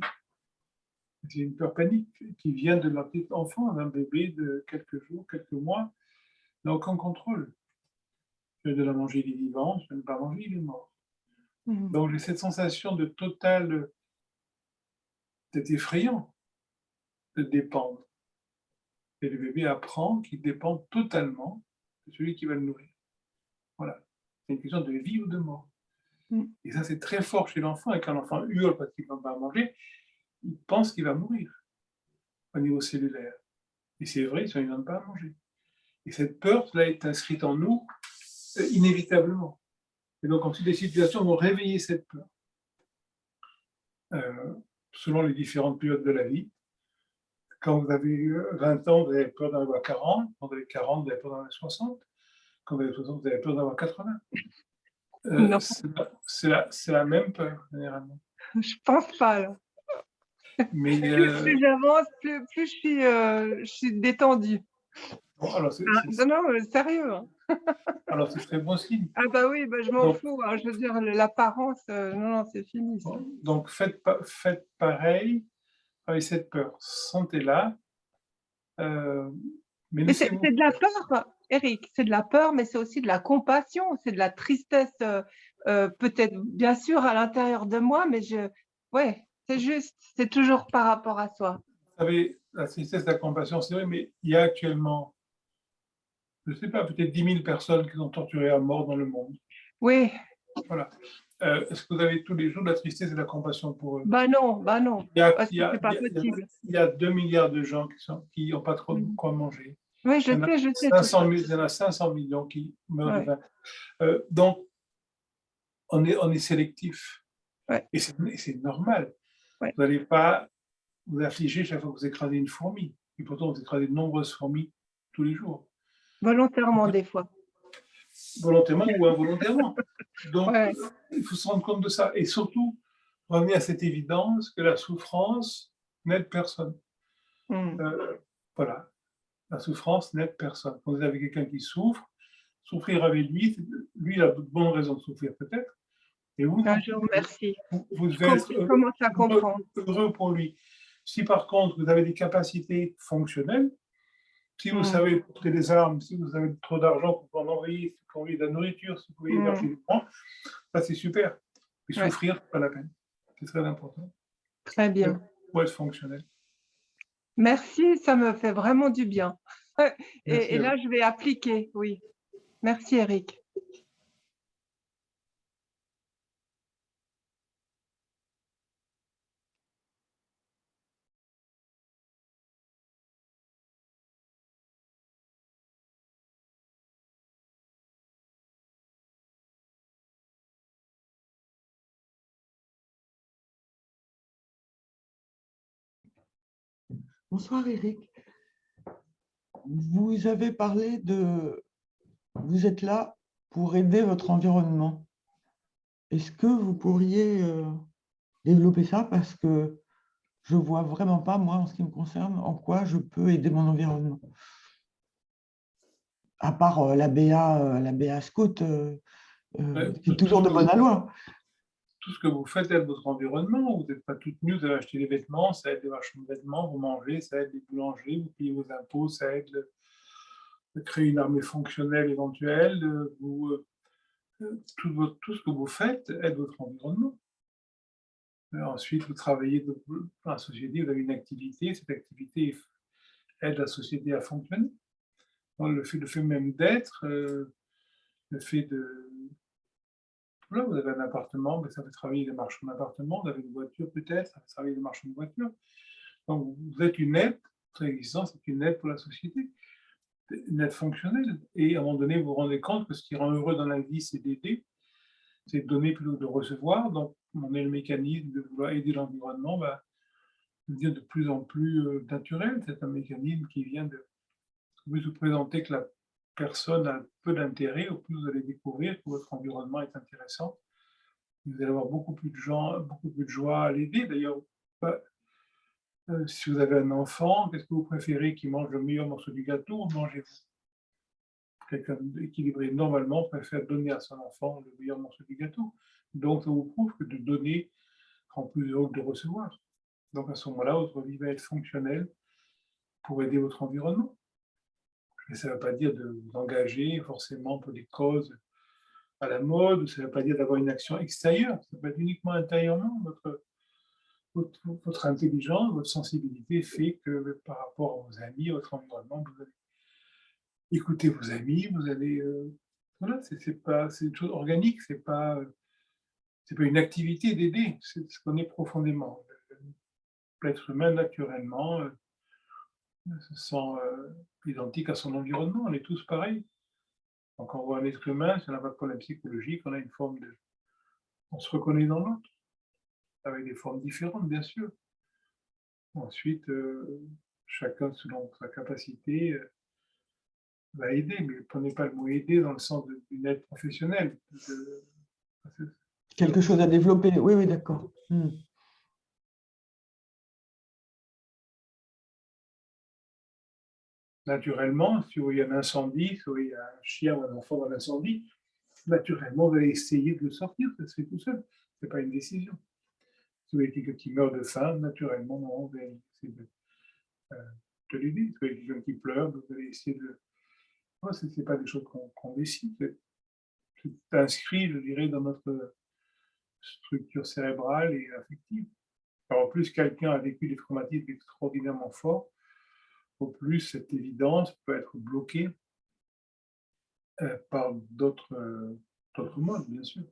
C'est une peur panique qui vient de leur petit enfant, d'un bébé de quelques jours, quelques mois, n'a aucun contrôle. Je viens de la manger, il est vivant, je ne vais pas manger, il est mort. Donc j'ai cette sensation de total, c'est effrayant de dépendre. Et le bébé apprend qu'il dépend totalement de celui qui va le nourrir. Voilà. C'est une question de vie ou de mort. Et ça, c'est très fort chez l'enfant. Et quand l'enfant hurle parce qu'il ne va pas manger, il pense qu'il va mourir au niveau cellulaire. Et c'est vrai, il ne donne pas à manger. Et cette peur, cela est inscrite en nous inévitablement. Et donc, ensuite, des situations vont réveiller cette peur. Selon les différentes périodes de la vie. Quand vous avez 20 ans, vous avez peur d'en avoir 40. Quand vous avez 40, vous avez peur d'en avoir 60. Quand vous avez 60, vous avez peur d'en avoir 80. C'est la même peur, généralement. Je pense pas, là. Mais, plus j'avance, plus je suis détendue. Bon, alors non, sérieux. Hein. Alors, c'est très bon signe. Ah bah oui, bah, je m'en fous. Hein, je veux dire, l'apparence, non, c'est fini. Ça. Donc, faites pareil avec cette peur. Sentez-la. Mais c'est de la peur, Eric. C'est de la peur, mais c'est aussi de la compassion. C'est de la tristesse, peut-être, bien sûr, à l'intérieur de moi, mais ouais, c'est juste. C'est toujours par rapport à soi. Vous savez, la tristesse, la compassion, c'est vrai, mais il y a actuellement, je ne sais pas, peut-être 10 000 personnes qui sont torturées à mort dans le monde. Oui. Voilà. Est-ce que vous avez tous les jours de la tristesse et de la compassion pour eux? Bah non. C'est pas possible. Il y a 2 milliards de gens qui n'ont pas trop de quoi manger. Oui, je sais. Il y en a 500 millions qui meurent de faim. Donc, on est sélectif. Ouais. Et c'est normal. Ouais. Vous n'allez pas vous affliger chaque fois que vous écrasez une fourmi. Et pourtant, vous écrasez de nombreuses fourmis tous les jours. Volontairement, des fois. Volontairement ou involontairement. Donc, il faut se rendre compte de ça. Et surtout, revenir à cette évidence que la souffrance n'aide personne. Voilà. La souffrance n'aide personne. Quand vous avez quelqu'un qui souffre, souffrir avec lui, il a de bonnes raisons de souffrir peut-être. Et vous, je vous remercie. Vous devez être heureux pour lui. Si par contre, vous avez des capacités fonctionnelles, si vous savez porter des armes, si vous avez trop d'argent pour en envoyer, si vous envoyer de la nourriture, si vous pouvez énerger les gens, ça c'est super. Mais souffrir, c'est pas la peine. C'est très important. Très bien. Pour être fonctionnel. Merci, ça me fait vraiment du bien. Merci Et à là, vous. je vais appliquer, oui. Merci, Eric. Bonsoir Eric. Vous avez parlé de... Vous êtes là pour aider votre environnement. Est-ce que vous pourriez développer ça? Parce que je ne vois vraiment pas, moi, en ce qui me concerne, en quoi je peux aider mon environnement. À part la BA Scout, qui est toujours de bonne aloi. Tout ce que vous faites aide votre environnement. Vous n'êtes pas toute nue, vous allez acheter des vêtements, ça aide les marchands de vêtements, vous mangez, ça aide les boulangers, vous payez vos impôts, ça aide de créer une armée fonctionnelle éventuelle. Tout ce que vous faites aide votre environnement. Ensuite, vous travaillez dans la société, vous avez une activité, cette activité aide la société à fonctionner. Donc, le fait même d'être, le fait de... Voilà, vous avez un appartement, mais ça fait travailler les marchands d'appartements, vous avez une voiture peut-être, ça fait travailler les marchands de voitures. Donc, vous êtes une aide, votre existence est une aide pour la société, une aide fonctionnelle. Et à un moment donné, vous vous rendez compte que ce qui rend heureux dans la vie, c'est d'aider, c'est de donner plutôt que de recevoir. Donc, on est le mécanisme de vouloir aider l'environnement, devient de plus en plus naturel. C'est un mécanisme qui vient de vous présenter que la personne a peu d'intérêt, au plus vous allez découvrir que votre environnement est intéressant. Vous allez avoir beaucoup plus de gens, beaucoup plus de joie à l'aider. D'ailleurs, si vous avez un enfant, qu'est-ce que vous préférez qu'il mange le meilleur morceau du gâteau ou mangez-vous? Quelqu'un d'équilibré, normalement, préfère donner à son enfant le meilleur morceau du gâteau. Donc, ça vous prouve que de donner rend plus heureux que de recevoir. Donc, à ce moment-là, votre vie va être fonctionnelle pour aider votre environnement. Mais ça ne veut pas dire de vous engager forcément pour des causes à la mode, ça ne veut pas dire d'avoir une action extérieure, ça peut être uniquement intérieurement. Votre intelligence, votre sensibilité fait que par rapport à vos amis, à votre environnement, vous allez écouter vos amis, vous allez... voilà, c'est une chose organique, c'est pas une activité d'aider, c'est ce qu'on est profondément. L'être humain, naturellement, se sent identique à son environnement, on est tous pareils. Donc, quand on voit un être humain, si on n'a pas de problème psychologique, on a une forme de... On se reconnaît dans l'autre, avec des formes différentes, bien sûr. Ensuite, chacun, selon sa capacité, va aider, mais prenez pas le mot aider dans le sens d'une aide professionnelle. Quelque chose à développer, oui, oui, d'accord. Naturellement, si il y a un incendie, si il y a un chien ou un enfant dans l'incendie, naturellement, vous allez essayer de le sortir, ça se fait tout seul. Ce n'est pas une décision. Si vous avez quelqu'un qui meurt de faim, naturellement, non, vous allez essayer de l'aider. Si vous avez quelqu'un qui pleure, vous allez essayer de... Non, ce n'est pas des choses qu'on décide. C'est inscrit, je dirais, dans notre structure cérébrale et affective. Alors, en plus, quelqu'un a vécu des traumatismes extraordinairement forts, au plus cette évidence peut être bloquée par d'autres modes, bien sûr.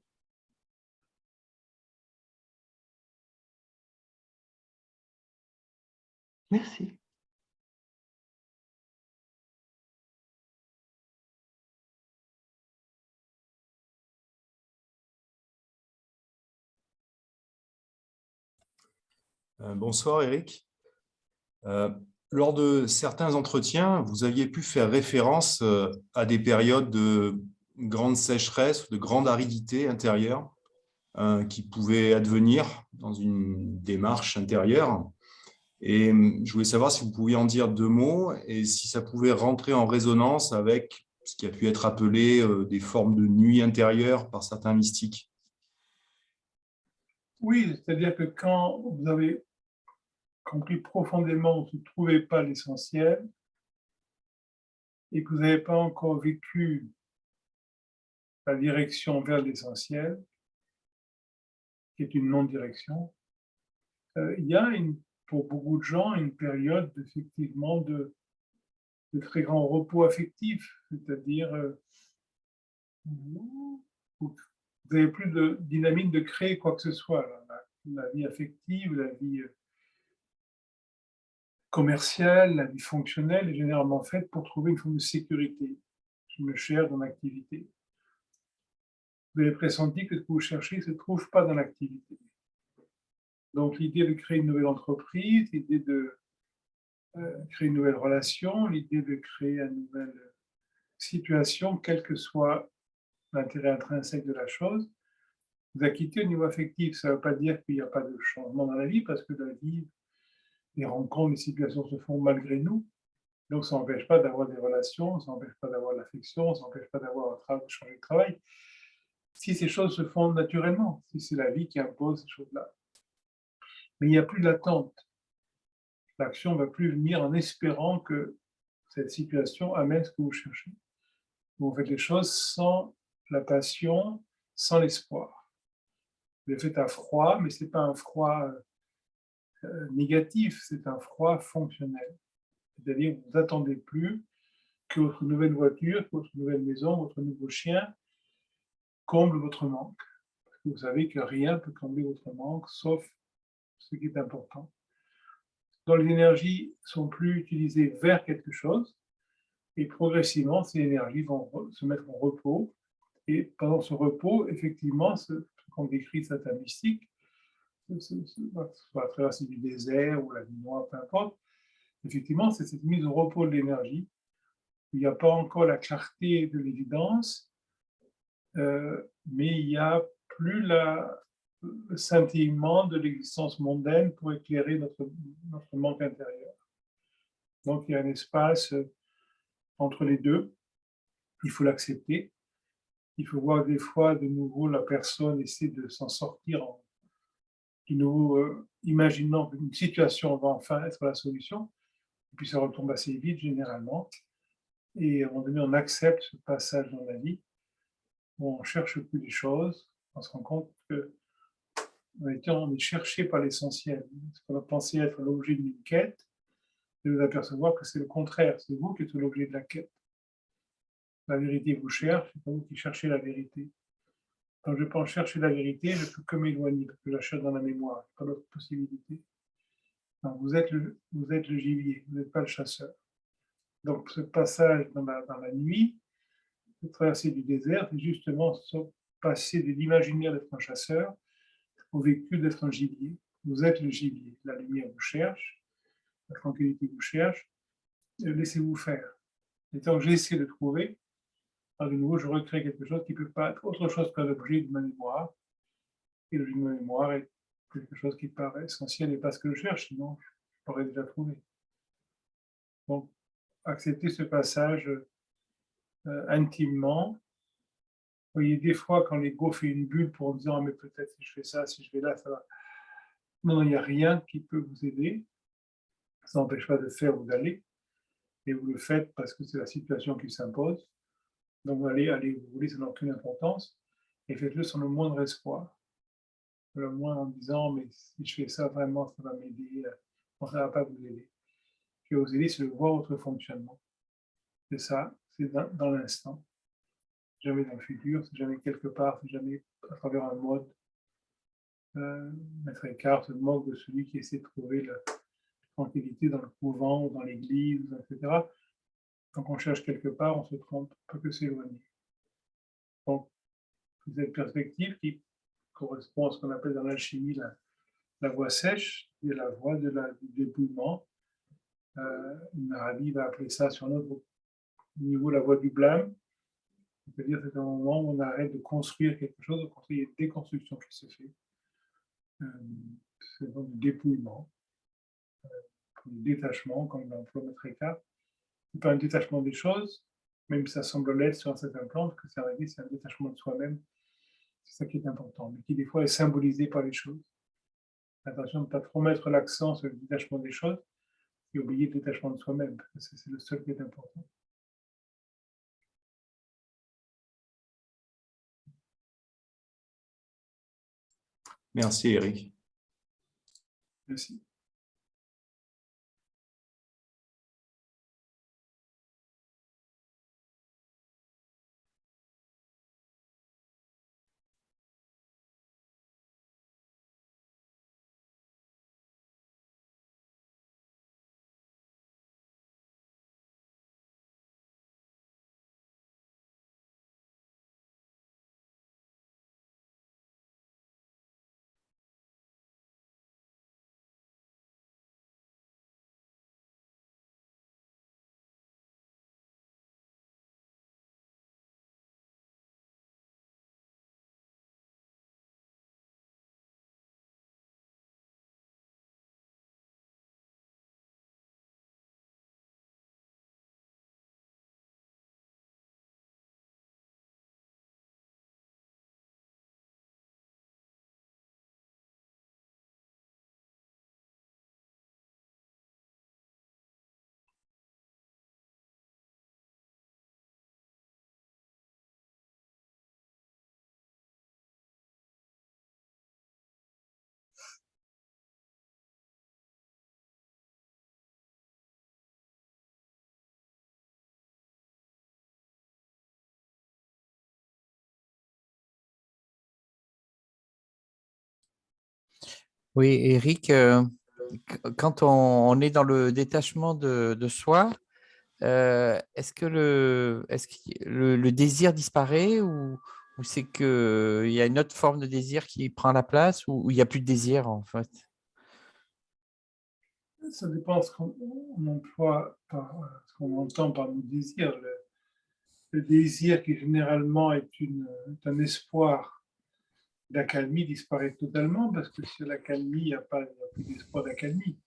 Merci. Bonsoir Eric. Lors de certains entretiens, vous aviez pu faire référence à des périodes de grande sécheresse, de grande aridité intérieure qui pouvaient advenir dans une démarche intérieure. Et je voulais savoir si vous pouviez en dire deux mots et si ça pouvait rentrer en résonance avec ce qui a pu être appelé des formes de nuit intérieure par certains mystiques. Oui, c'est-à-dire que quand vous avez compris profondément que vous ne trouvez pas l'essentiel et que vous n'avez pas encore vécu la direction vers l'essentiel, qui est une non-direction, il y a pour beaucoup de gens une période effectivement de de très grand repos affectif, c'est-à-dire vous n'avez plus de dynamique de créer quoi que ce soit. La vie affective, la vie commerciale, la vie fonctionnelle est généralement faite pour trouver une forme de sécurité. Je me cherche dans l'activité. Vous avez pressenti que ce que vous cherchez ne se trouve pas dans l'activité. Donc l'idée de créer une nouvelle entreprise, l'idée de créer une nouvelle relation, l'idée de créer une nouvelle situation, quel que soit l'intérêt intrinsèque de la chose, vous a quitté au niveau affectif. Ça ne veut pas dire qu'il n'y a pas de changement dans la vie, parce que la vie, les rencontres, les situations se font malgré nous. Donc ça n'empêche pas d'avoir des relations, ça n'empêche pas d'avoir de l'affection, ça n'empêche pas d'avoir changer de travail. Si ces choses se font naturellement, si c'est la vie qui impose ces choses-là. Mais il n'y a plus d'attente. L'action ne va plus venir en espérant que cette situation amène ce que vous cherchez. Vous faites les choses sans la passion, sans l'espoir. Vous les faites à froid, mais ce n'est pas un froid négatif, c'est un froid fonctionnel. C'est-à-dire que vous n'attendez plus que votre nouvelle voiture, que votre nouvelle maison, votre nouveau chien comble votre manque. Parce que vous savez que rien ne peut combler votre manque, sauf ce qui est important. Donc les énergies sont plus utilisées vers quelque chose, et progressivement, ces énergies vont se mettre en repos. Et pendant ce repos, effectivement, ce qu'on décrit certains mystiques, soit à travers du désert ou la nuit noire, peu importe, effectivement, c'est cette mise au repos de l'énergie. Il n'y a pas encore la clarté de l'évidence, mais il n'y a plus le scintillement de l'existence mondaine pour éclairer notre manque intérieur. Donc, il y a un espace entre les deux. Il faut l'accepter. Il faut voir des fois de nouveau la personne essayer de s'en sortir de nouveau imaginant qu'une situation va enfin être la solution. Et puis ça retombe assez vite généralement. Et à un moment donné, on accepte ce passage dans la vie où on ne cherche plus les choses. On se rend compte on est cherché par l'essentiel. Ce qu'on a pensé être l'objet d'une quête, de vous apercevoir que c'est le contraire. C'est vous qui êtes l'objet de la quête. La vérité vous cherche, c'est pas vous qui cherchez la vérité. Quand je pense chercher la vérité, je ne peux que m'éloigner, parce que je la cherche dans la mémoire, pas d'autre possibilité. Donc, vous êtes le gibier, vous n'êtes pas le chasseur. Donc ce passage dans la nuit, cette traversée du désert, c'est justement passer de l'imaginaire d'être un chasseur au vécu d'être un gibier. Vous êtes le gibier, la lumière vous cherche, la tranquillité vous cherche, laissez-vous faire. Et tant que j'essaie de trouver, de nouveau, je recrée quelque chose qui ne peut pas être autre chose qu'un objet de ma mémoire. Et l'objet de ma mémoire est quelque chose qui paraît essentiel et pas ce que je cherche, sinon je l'aurais déjà trouvé. Donc, accepter ce passage intimement. Vous voyez, des fois, quand l'ego fait une bulle pour dire mais peut-être si je fais ça, si je vais là, ça va. Non, il n'y a rien qui peut vous aider. Ça n'empêche pas de faire ou d'aller. Et vous le faites parce que c'est la situation qui s'impose. Donc, vous voulez, ça n'a aucune importance. Et faites-le sans le moindre espoir. Le moins en disant, mais si je fais ça, vraiment, ça va m'aider. Ça ne va pas vous aider. Ce qui va vous aider, c'est de voir votre fonctionnement. C'est ça, c'est dans l'instant. Jamais dans le futur, c'est jamais quelque part, c'est jamais à travers un mode. Maître Eckhart se moque de celui qui essaie de trouver la tranquillité dans le couvent ou dans l'église, etc. Quand on cherche quelque part, on se trompe, on peut que s'éloigner. Donc, cette perspective qui correspond à ce qu'on appelle dans l'alchimie la voie sèche, et la voie du dépouillement. Arabi va appeler ça sur notre niveau la voie du blâme. C'est-à-dire que c'est un moment où on arrête de construire quelque chose, il y a une déconstruction qui se fait. C'est donc du dépouillement, du détachement, comme l'emploie Maître Eckhart. Ce n'est pas un détachement des choses, même si ça semble l'être sur un certain plan, parce que c'est un détachement de soi-même. C'est ça qui est important, mais qui des fois est symbolisé par les choses. Attention de ne pas trop mettre l'accent sur le détachement des choses et oublier le détachement de soi-même, parce que c'est le seul qui est important. Merci Eric. Merci. Oui, Eric, quand on est dans le détachement de soi, est-ce que le désir disparaît ou c'est qu'il y a une autre forme de désir qui prend la place ou il n'y a plus de désir en fait? Ça dépend ce qu'on emploie ce qu'on entend par le désir. Le désir qui généralement est un espoir d'accalmie disparaît totalement parce que si l'accalmie, il n'y a plus d'espoir d'accalmie.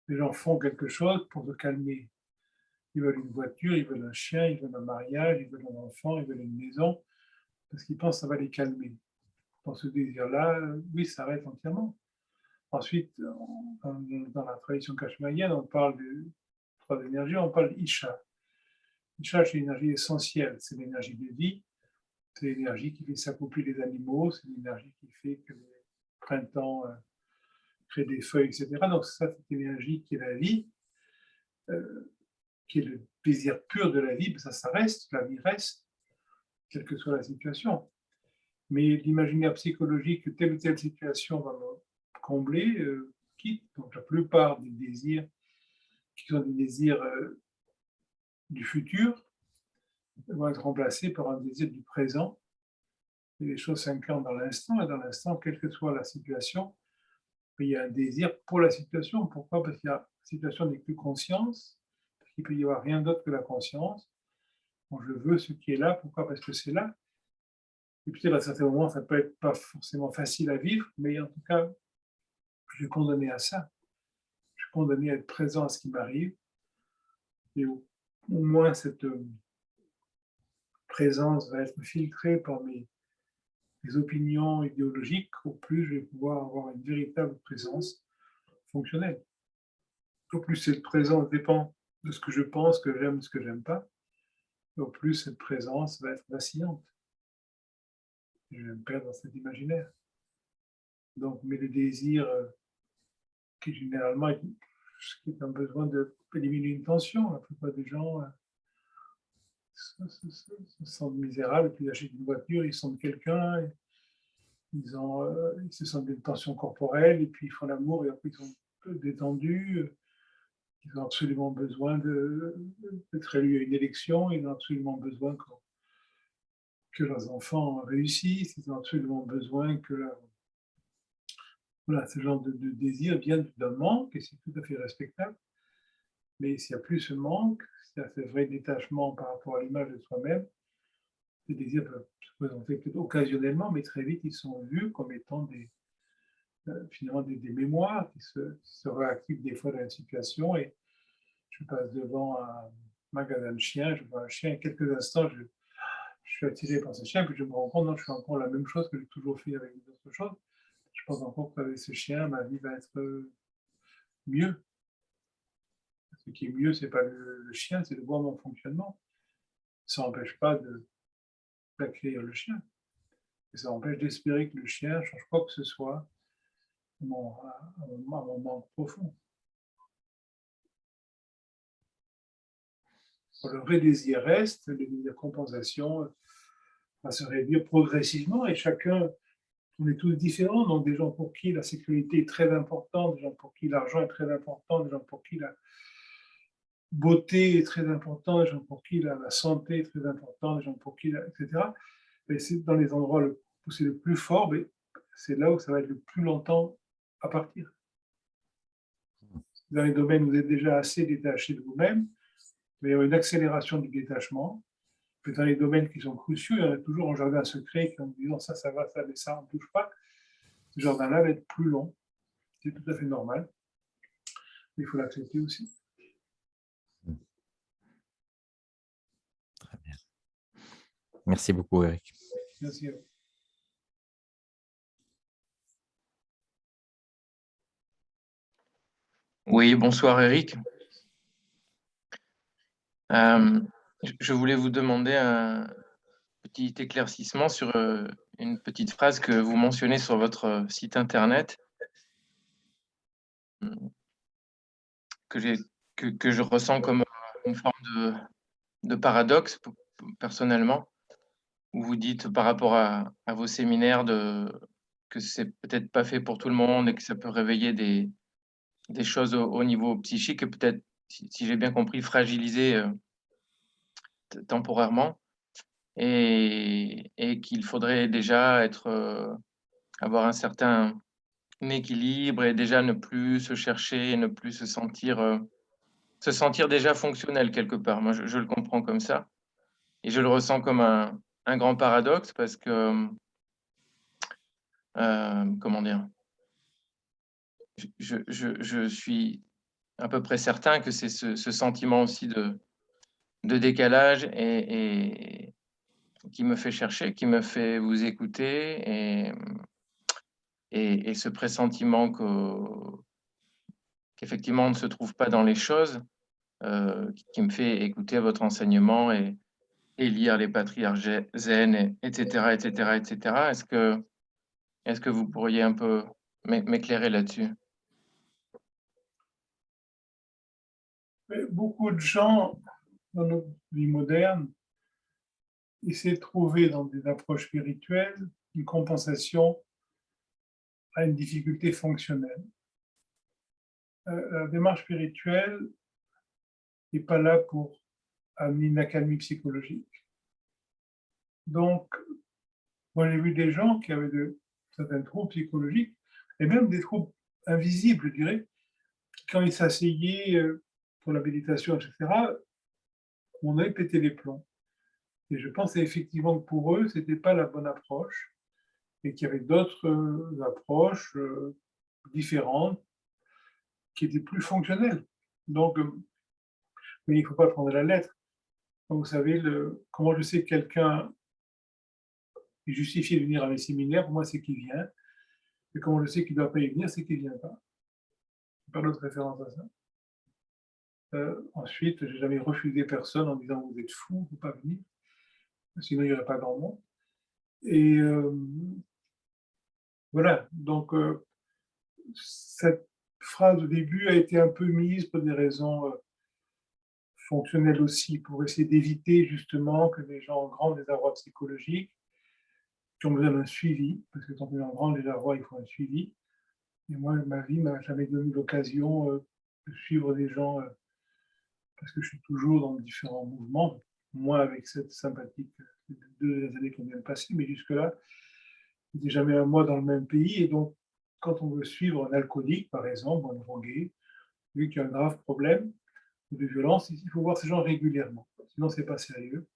Les gens font quelque chose pour se calmer. Ils veulent une voiture, ils veulent un chien, ils veulent un mariage, ils veulent un enfant, ils veulent une maison, parce qu'ils pensent que ça va les calmer. Dans ce désir-là, oui, ça arrête entièrement. Ensuite, dans la tradition cachemirienne, on parle de trois énergies, on parle d'Isha. Isha, c'est l'énergie essentielle, c'est l'énergie de vie, c'est l'énergie qui fait s'accoupler les animaux, c'est l'énergie qui fait que le printemps crée des feuilles, etc. Donc ça, c'est l'énergie qui est la vie, qui est le désir pur de la vie, ça reste, la vie reste, quelle que soit la situation. Mais l'imaginaire psychologique que telle ou telle situation va me combler, quitte. Donc la plupart des désirs qui sont des désirs du futur vont être remplacés par un désir du présent. Et les choses s'incarnent dans l'instant, et dans l'instant, quelle que soit la situation, il y a un désir pour la situation. Pourquoi? Parce que la situation n'est plus conscience, parce qu'il peut y avoir rien d'autre que la conscience. Bon, je veux ce qui est là, pourquoi? Parce que c'est là. Et peut-être à certains moments, ça peut être pas forcément facile à vivre, mais en tout cas, je suis condamné à ça. Je suis condamné à être présent à ce qui m'arrive. Et au moins, cette présence va être filtrée par mes opinions idéologiques, au plus je vais pouvoir avoir une véritable présence fonctionnelle. Au plus cette présence dépend de ce que je pense, que j'aime, ce que j'aime pas, au plus cette présence va être vacillante. Je vais me perdre dans cet imaginaire. Donc, mais le désir, qui généralement est un besoin d'éliminer une tension. La plupart des gens se sentent misérables, puis ils achètent une voiture, ils sentent quelqu'un, ils se sentent des tensions corporelles, et puis ils font l'amour, et après ils sont un peu détendus. Ils ont absolument besoin d'être élus à une élection, ils ont absolument besoin que leurs enfants réussissent, ils ont absolument besoin que voilà, ce genre de désir vient d'un manque, et c'est tout à fait respectable. Mais s'il n'y a plus ce manque, s'il y a ce vrai détachement par rapport à l'image de soi-même, les désirs peuvent se présenter peut-être occasionnellement, mais très vite, ils sont vus comme étant finalement des mémoires qui se réactivent des fois dans une situation. Et je passe devant un magasin de chiens, je vois un chien, et quelques instants, je suis attiré par ce chien, puis je me rends compte que je fais encore la même chose que j'ai toujours fait avec d'autres choses. Je pense encore qu'avec ce chien, ma vie va être mieux. Ce qui est mieux, ce n'est pas le chien, c'est de voir mon fonctionnement. Ça n'empêche pas d'accueillir le chien. Et ça empêche d'espérer que le chien change quoi que ce soit à mon manque profond. Le vrai désir reste, le désir compensation va se réduire progressivement et chacun, on est tous différents, donc des gens pour qui la sécurité est très importante, des gens pour qui l'argent est très important, des gens pour qui la beauté est très importante, des gens pour qui la santé est très importante, des gens pour qui, etc. Et c'est dans les endroits où c'est le plus fort, mais c'est là où ça va être le plus longtemps à partir. Dans les domaines où vous êtes déjà assez détaché de vous-même, il y a une accélération du détachement. Puis dans les domaines qui sont cruciaux, il y en a toujours un jardin secret qui en disant ça va, ça, mais ça, on ne touche pas. Ce jardin-là va être plus long. C'est tout à fait normal. Mais il faut l'accepter aussi. Très bien. Merci beaucoup, Eric. Merci. Oui, bonsoir Eric. Je voulais vous demander un petit éclaircissement sur une petite phrase que vous mentionnez sur votre site internet, que je ressens comme une forme de paradoxe personnellement, où vous dites par rapport à vos séminaires que c'est peut-être pas fait pour tout le monde et que ça peut réveiller des choses au niveau psychique et peut-être, si j'ai bien compris, fragiliser, temporairement et qu'il faudrait déjà avoir un certain équilibre et déjà ne plus se chercher, ne plus se sentir déjà fonctionnel quelque part. Moi, je le comprends comme ça et je le ressens comme un grand paradoxe parce que, comment dire? Je suis à peu près certain que c'est ce sentiment aussi de décalage et qui me fait chercher, qui me fait vous écouter et ce pressentiment qu'effectivement on ne se trouve pas dans les choses, qui me fait écouter votre enseignement et lire les patriarches zen, etc., etc., etc. Est-ce que vous pourriez un peu m'éclairer là-dessus? Mais beaucoup de gens, dans notre vie moderne, essaient de trouver dans des approches spirituelles une compensation à une difficulté fonctionnelle. La démarche spirituelle n'est pas là pour amener une accalmie psychologique. Donc, moi, j'ai vu des gens qui avaient certains troubles psychologiques, et même des troubles invisibles, je dirais, quand ils s'asseyaient pour la méditation, etc., on avait pété les plombs. Et je pense effectivement que pour eux, ce n'était pas la bonne approche, et qu'il y avait d'autres approches différentes qui étaient plus fonctionnelles. Donc, mais il ne faut pas prendre la lettre. Donc, vous savez, comment je sais que quelqu'un est justifié de venir à mes séminaires, pour moi, c'est qu'il vient. Et comment je sais qu'il ne doit pas y venir, c'est qu'il ne vient pas. Je n'ai pas d'autre référence à ça. Ensuite, je n'ai jamais refusé personne en disant vous êtes fou, il ne faut pas venir. Sinon, il n'y aurait pas grand monde. Et voilà, donc cette phrase au début a été un peu mise pour des raisons fonctionnelles aussi, pour essayer d'éviter justement que les gens en grand désarroi psychologique, qui ont besoin d'un suivi, parce que quand on est en grand désarroi, il faut un suivi. Et moi, ma vie ne m'a jamais donné l'occasion de suivre des gens, parce que je suis toujours dans différents mouvements, moi avec cette sympathique, deux années qu'on vient de passer, mais jusque-là, je n'étais jamais un mois dans le même pays. Et donc, quand on veut suivre un alcoolique, par exemple, un drogué, lui qui a un grave problème de violence, il faut voir ces gens régulièrement. Sinon, ce n'est pas sérieux.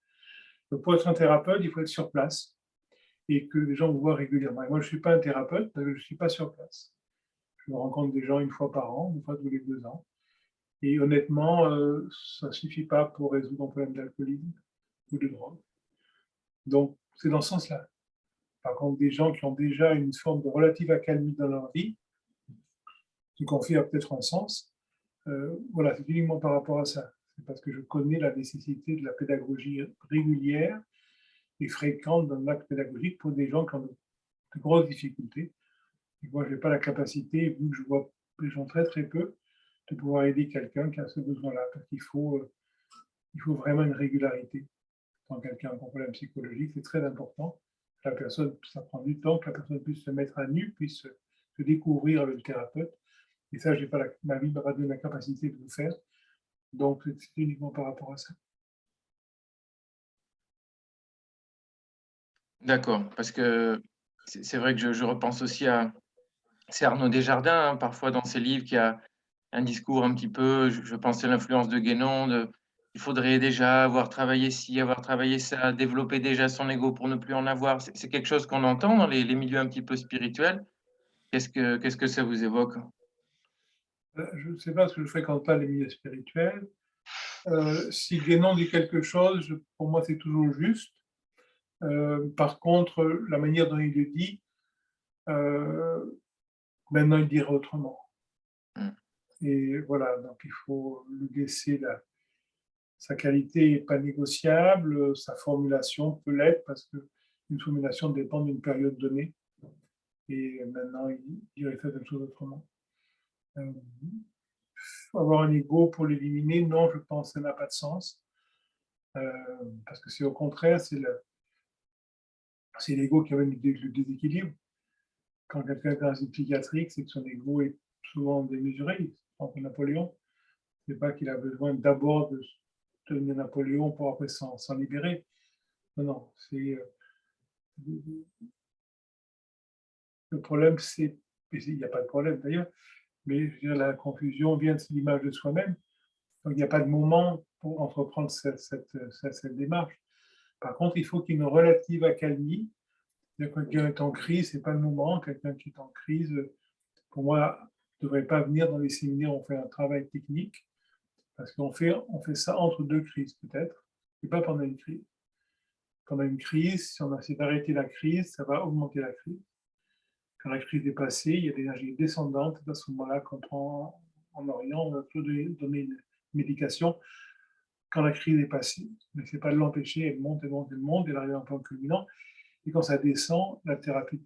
Donc, pour être un thérapeute, il faut être sur place et que les gens vous voient régulièrement. Et moi, je ne suis pas un thérapeute parce que je ne suis pas sur place. Je rencontre des gens une fois par an, une fois tous les 2 ans. Et honnêtement, ça ne suffit pas pour résoudre un problème d'alcoolisme ou de drogue. Donc, c'est dans ce sens-là. Par contre, des gens qui ont déjà une forme de relative accalmie dans leur vie, ce qu'on fait a peut-être un sens, voilà, c'est uniquement par rapport à ça. C'est parce que je connais la nécessité de la pédagogie régulière et fréquente dans l'acte pédagogique pour des gens qui ont de grosses difficultés. Et moi, je n'ai pas la capacité, vu que je vois les gens très très peu, de pouvoir aider quelqu'un qui a ce besoin-là. Parce qu'il faut vraiment une régularité. Quand quelqu'un a un problème psychologique, c'est très important. La personne, ça prend du temps que la personne puisse se mettre à nu, puisse se découvrir avec le thérapeute. Et ça, ma vie ne m'a pas donné la capacité de le faire. Donc, c'est uniquement par rapport à ça. D'accord, parce que c'est vrai que je repense aussi à c'est Arnaud Desjardins, hein, parfois dans ses livres, qui a un discours un petit peu, je pense à l'influence de Guénon, il faudrait déjà avoir travaillé ci, avoir travaillé ça, développer déjà son ego pour ne plus en avoir. C'est quelque chose qu'on entend dans les milieux un petit peu spirituels. Qu'est-ce que ça vous évoque? Je ne sais pas parce que je ne fréquente pas les milieux spirituels. Si Guénon dit quelque chose, pour moi, c'est toujours juste. Par contre, la manière dont il le dit, maintenant, il dirait autrement. Et voilà, donc il faut lui laisser sa qualité n'est pas négociable, sa formulation peut l'être parce qu'une formulation dépend d'une période donnée. Et maintenant, il dirait certaines choses autrement. Avoir un ego pour l'éliminer, non, je pense que ça n'a pas de sens. Parce que c'est au contraire, c'est l'ego qui amène le déséquilibre. Quand quelqu'un est dans une psychiatrique, c'est que son ego est souvent démesuré. Entre Napoléon, c'est pas qu'il a besoin d'abord de devenir Napoléon pour après s'en libérer. Non, non, c'est le problème, c'est, il n'y a pas de problème d'ailleurs, mais je veux dire, la confusion vient de l'image de soi-même. Donc il n'y a pas de moment pour entreprendre cette démarche. Par contre, il faut qu'il y ait une relative accalmie. Quelqu'un est en crise, ce n'est pas le moment. Quelqu'un qui est en crise, pour moi, ne devrait pas venir dans les séminaires, on fait un travail technique, parce qu'on fait ça entre deux crises peut-être, et pas pendant une crise. Pendant une crise, si on essaie d'arrêter la crise, ça va augmenter la crise. Quand la crise est passée, il y a des énergies descendantes. À ce moment-là, qu'on prend en Orient, on va donner une médication quand la crise est passée. Mais ce n'est pas de l'empêcher, elle monte, elle monte, elle monte, elle arrive à un point culminant. Et quand ça descend, la thérapie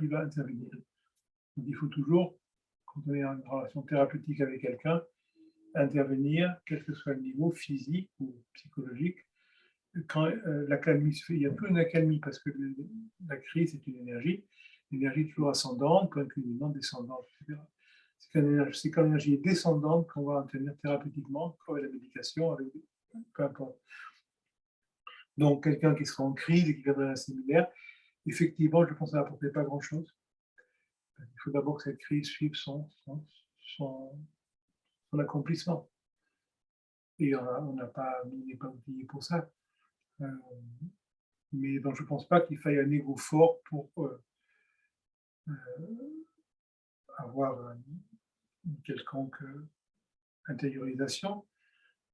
va intervenir. Donc il faut toujours, quand on est en relation thérapeutique avec quelqu'un, intervenir, quel que soit le niveau physique ou psychologique. Quand l'accalmie se fait, il y a plus une accalmie parce que la crise est une énergie. L'énergie toujours ascendante, point culminant, descendante, etc. C'est quand l'énergie est descendante qu'on va intervenir thérapeutiquement, avec la médication, avec peu importe. Donc, quelqu'un qui sera en crise et qui viendrait à un séminaire, effectivement, je pense que ça n'apporterait pas grand-chose. Il faut d'abord que cette crise suive son accomplissement. Et on n'est pas outillé pour ça. Mais donc, je ne pense pas qu'il faille un ego fort pour avoir une quelconque intériorisation.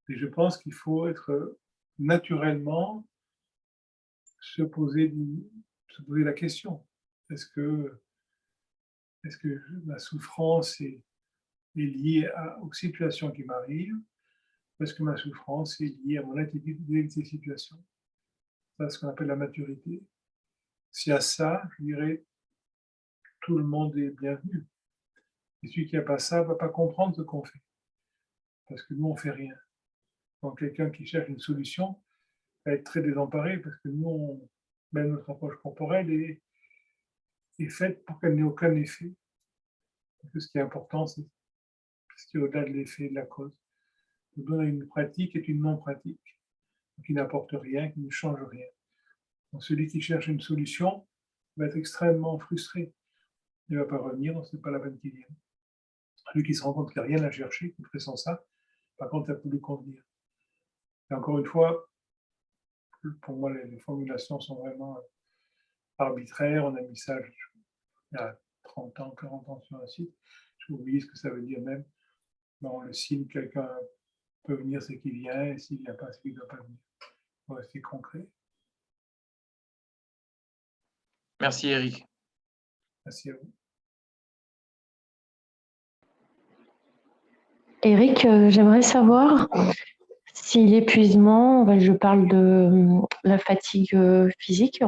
Et je pense qu'il faut être naturellement se poser la question. Est-ce que ma souffrance est liée aux situations qui m'arrivent? Est-ce que ma souffrance est liée à mon attitude vis-à-vis de ces situations? C'est ce qu'on appelle la maturité. S'il y a ça, je dirais, tout le monde est bienvenu. Et celui qui n'a pas ça ne va pas comprendre ce qu'on fait. Parce que nous, on ne fait rien. Donc, quelqu'un qui cherche une solution va être très désemparé parce que nous, même notre approche corporelle est faite pour qu'elle n'ait aucun effet. Parce que ce qui est important, c'est ce qui est au-delà de l'effet et de la cause. Donc, on a une pratique et une non-pratique qui n'apporte rien, qui ne change rien. Donc, celui qui cherche une solution va être extrêmement frustré. Il ne va pas revenir, donc ce n'est pas la peine qu'il vienne. Celui qui se rend compte qu'il n'y a rien à chercher, qui fait sans ça, par contre, ça peut lui convenir. Et encore une fois, pour moi, les formulations sont vraiment arbitraires. On a mis ça il y a 30 ans, 40 ans sur un site. J'ai oublié ce que ça veut dire même. Dans le signe, quelqu'un peut venir, c'est qu'il vient, et s'il ne vient pas, c'est qu'il ne doit pas venir. Pour rester concret. Merci Eric. Merci à vous. Eric, j'aimerais savoir si l'épuisement, je parle de la fatigue physique.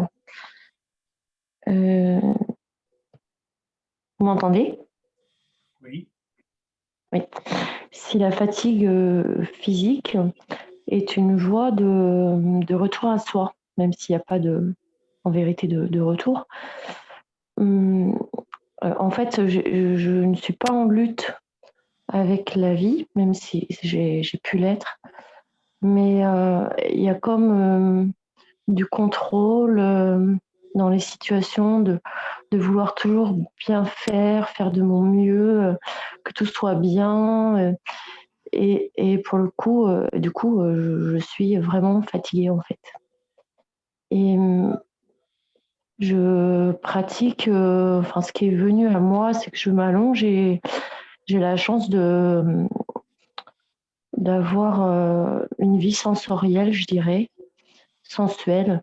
Vous m'entendez? Oui. Oui. Si la fatigue physique est une voie de retour à soi, même s'il n'y a pas en vérité de retour. En fait, je ne suis pas en lutte avec la vie, même si j'ai pu l'être. Mais il y a comme du contrôle dans les situations, de vouloir toujours bien faire de mon mieux, que tout soit bien. Et pour le coup, du coup, je suis vraiment fatiguée en fait. Et je pratique, ce qui est venu à moi, c'est que je m'allonge et j'ai la chance d'avoir une vie sensorielle, je dirais, sensuelle.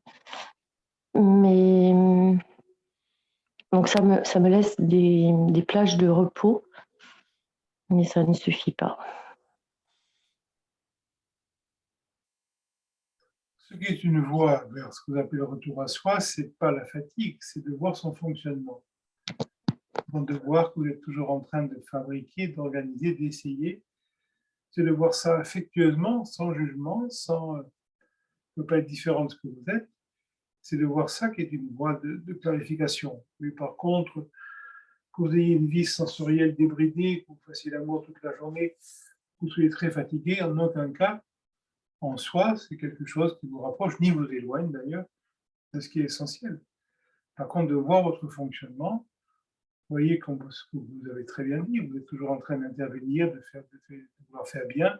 Mais donc ça me laisse des plages de repos, mais ça ne suffit pas. Ce qui est une voie vers ce que vous appelez le retour à soi, ce n'est pas la fatigue, c'est de voir son fonctionnement. Donc de voir que vous êtes toujours en train de fabriquer, d'organiser, d'essayer. C'est de voir ça affectueusement, sans jugement, ne pas être différent de ce que vous êtes. C'est de voir ça qui est une voie de clarification. Mais par contre, que vous ayez une vie sensorielle débridée, que vous fassiez l'amour toute la journée, que vous soyez très fatigué, en aucun cas, en soi, c'est quelque chose qui vous rapproche, ni vous éloigne d'ailleurs, de ce qui est essentiel. Par contre, de voir votre fonctionnement, vous voyez, comme vous avez très bien dit, vous êtes toujours en train d'intervenir, de vouloir faire bien.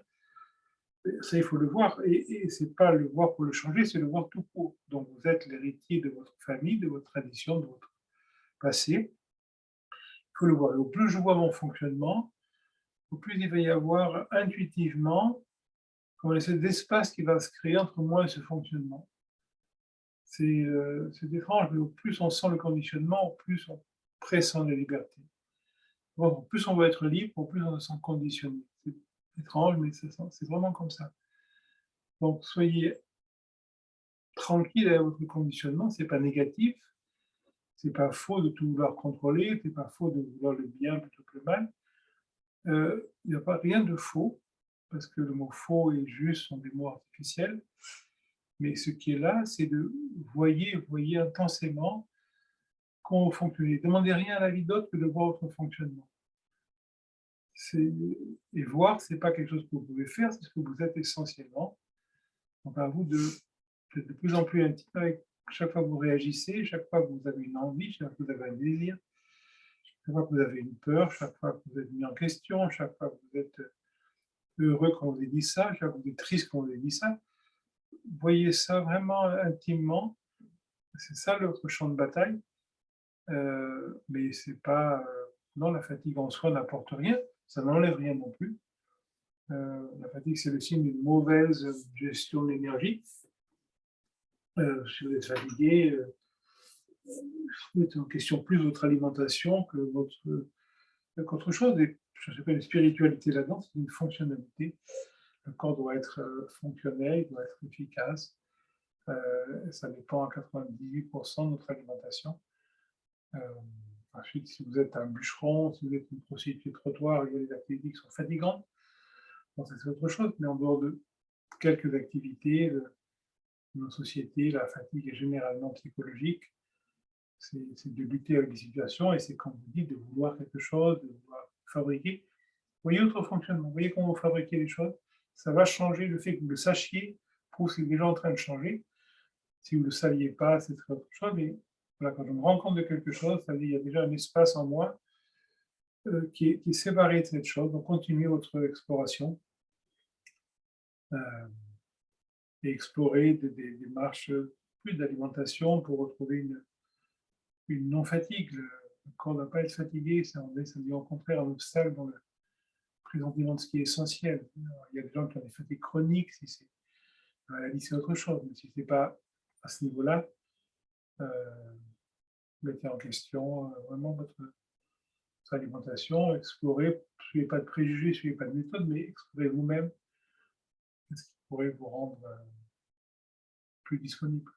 Ça, il faut le voir. Et ce n'est pas le voir pour le changer, c'est le voir tout court. Donc, vous êtes l'héritier de votre famille, de votre tradition, de votre passé. Il faut le voir. Et au plus je vois mon fonctionnement, au plus il va y avoir intuitivement comme cet espace qui va se créer entre moi et ce fonctionnement. C'est étrange, mais au plus on sent le conditionnement, au plus on pressent la liberté. Bon, au plus on va être libre, au plus on se sent conditionné. C'est étrange, mais c'est vraiment comme ça. Donc, soyez tranquille avec votre conditionnement, c'est pas négatif, c'est pas faux de tout vouloir contrôler, c'est pas faux de vouloir le bien plutôt que le mal. Il n'y a pas rien de faux, parce que le mot faux et juste sont des mots artificiels. Mais ce qui est là, c'est de voyez intensément comment vous fonctionnez. Demandez rien à la vie d'autre que de voir votre fonctionnement. Et voir, c'est pas quelque chose que vous pouvez faire, c'est ce que vous êtes essentiellement. Donc à vous d'être de plus en plus intime avec chaque fois que vous réagissez, chaque fois que vous avez une envie, chaque fois que vous avez un désir, chaque fois que vous avez une peur, chaque fois que vous êtes mis en question, chaque fois que vous êtes heureux quand on vous a dit ça, chaque fois que vous êtes triste quand on vous a dit ça. Voyez ça vraiment intimement. C'est ça votre champ de bataille. Mais c'est pas. Non, la fatigue en soi n'apporte rien, ça n'enlève rien non plus. La fatigue, c'est le signe d'une mauvaise gestion de l'énergie. Si vous êtes fatigué, c'est en question plus votre alimentation que qu'autre chose. Et je ne sais pas une spiritualité là-dedans, c'est une fonctionnalité. Le corps doit être fonctionnel, il doit être efficace. Ça dépend à 98% de notre alimentation. Ensuite, si vous êtes un bûcheron, si vous êtes une prostituée de trottoir, il y a des activités qui sont fatigantes. Bon, ça c'est autre chose, mais en dehors de quelques activités de nos sociétés, la fatigue est généralement psychologique. C'est de lutter avec des situations et c'est quand vous dites de vouloir quelque chose, de vouloir fabriquer. Voyez votre fonctionnement, voyez comment vous fabriquez les choses. Ça va changer, le fait que vous le sachiez prouve que c'est déjà en train de changer. Si vous ne le saviez pas, c'est très autre chose, mais voilà, quand je me rends compte de quelque chose, ça veut dire qu'il y a déjà un espace en moi qui est séparé de cette chose. Donc, continuez votre exploration et explorer des démarches plus d'alimentation pour retrouver une non-fatigue. Le corps ne doit pas être fatigué, ça dit au contraire un obstacle dans le présentement de ce qui est essentiel. Alors, il y a des gens qui ont des fatigues chroniques, si c'est une maladie, c'est autre chose, mais si ce n'est pas à ce niveau-là, mettez en question vraiment votre alimentation, explorez, suivez pas de préjugés, suivez pas de méthode, mais explorez vous-même ce qui pourrait vous rendre plus disponible.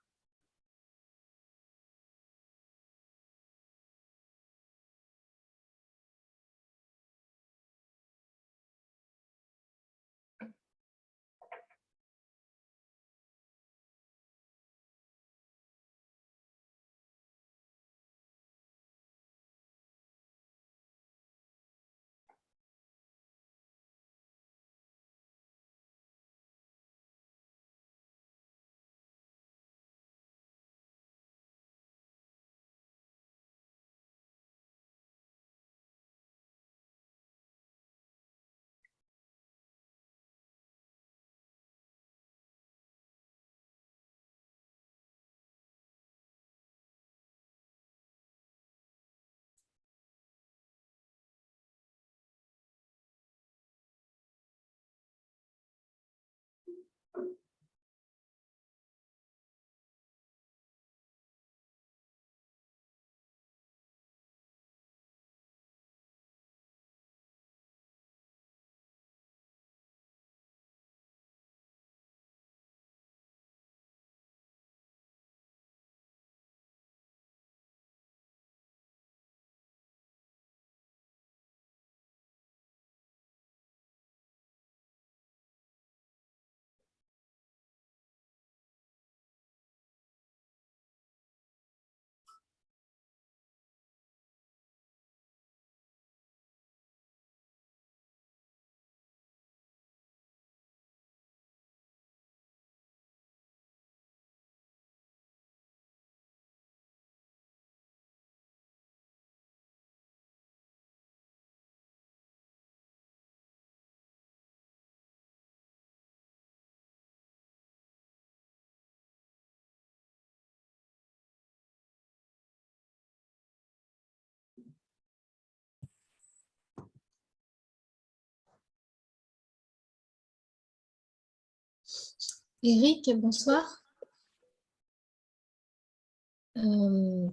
Eric, bonsoir.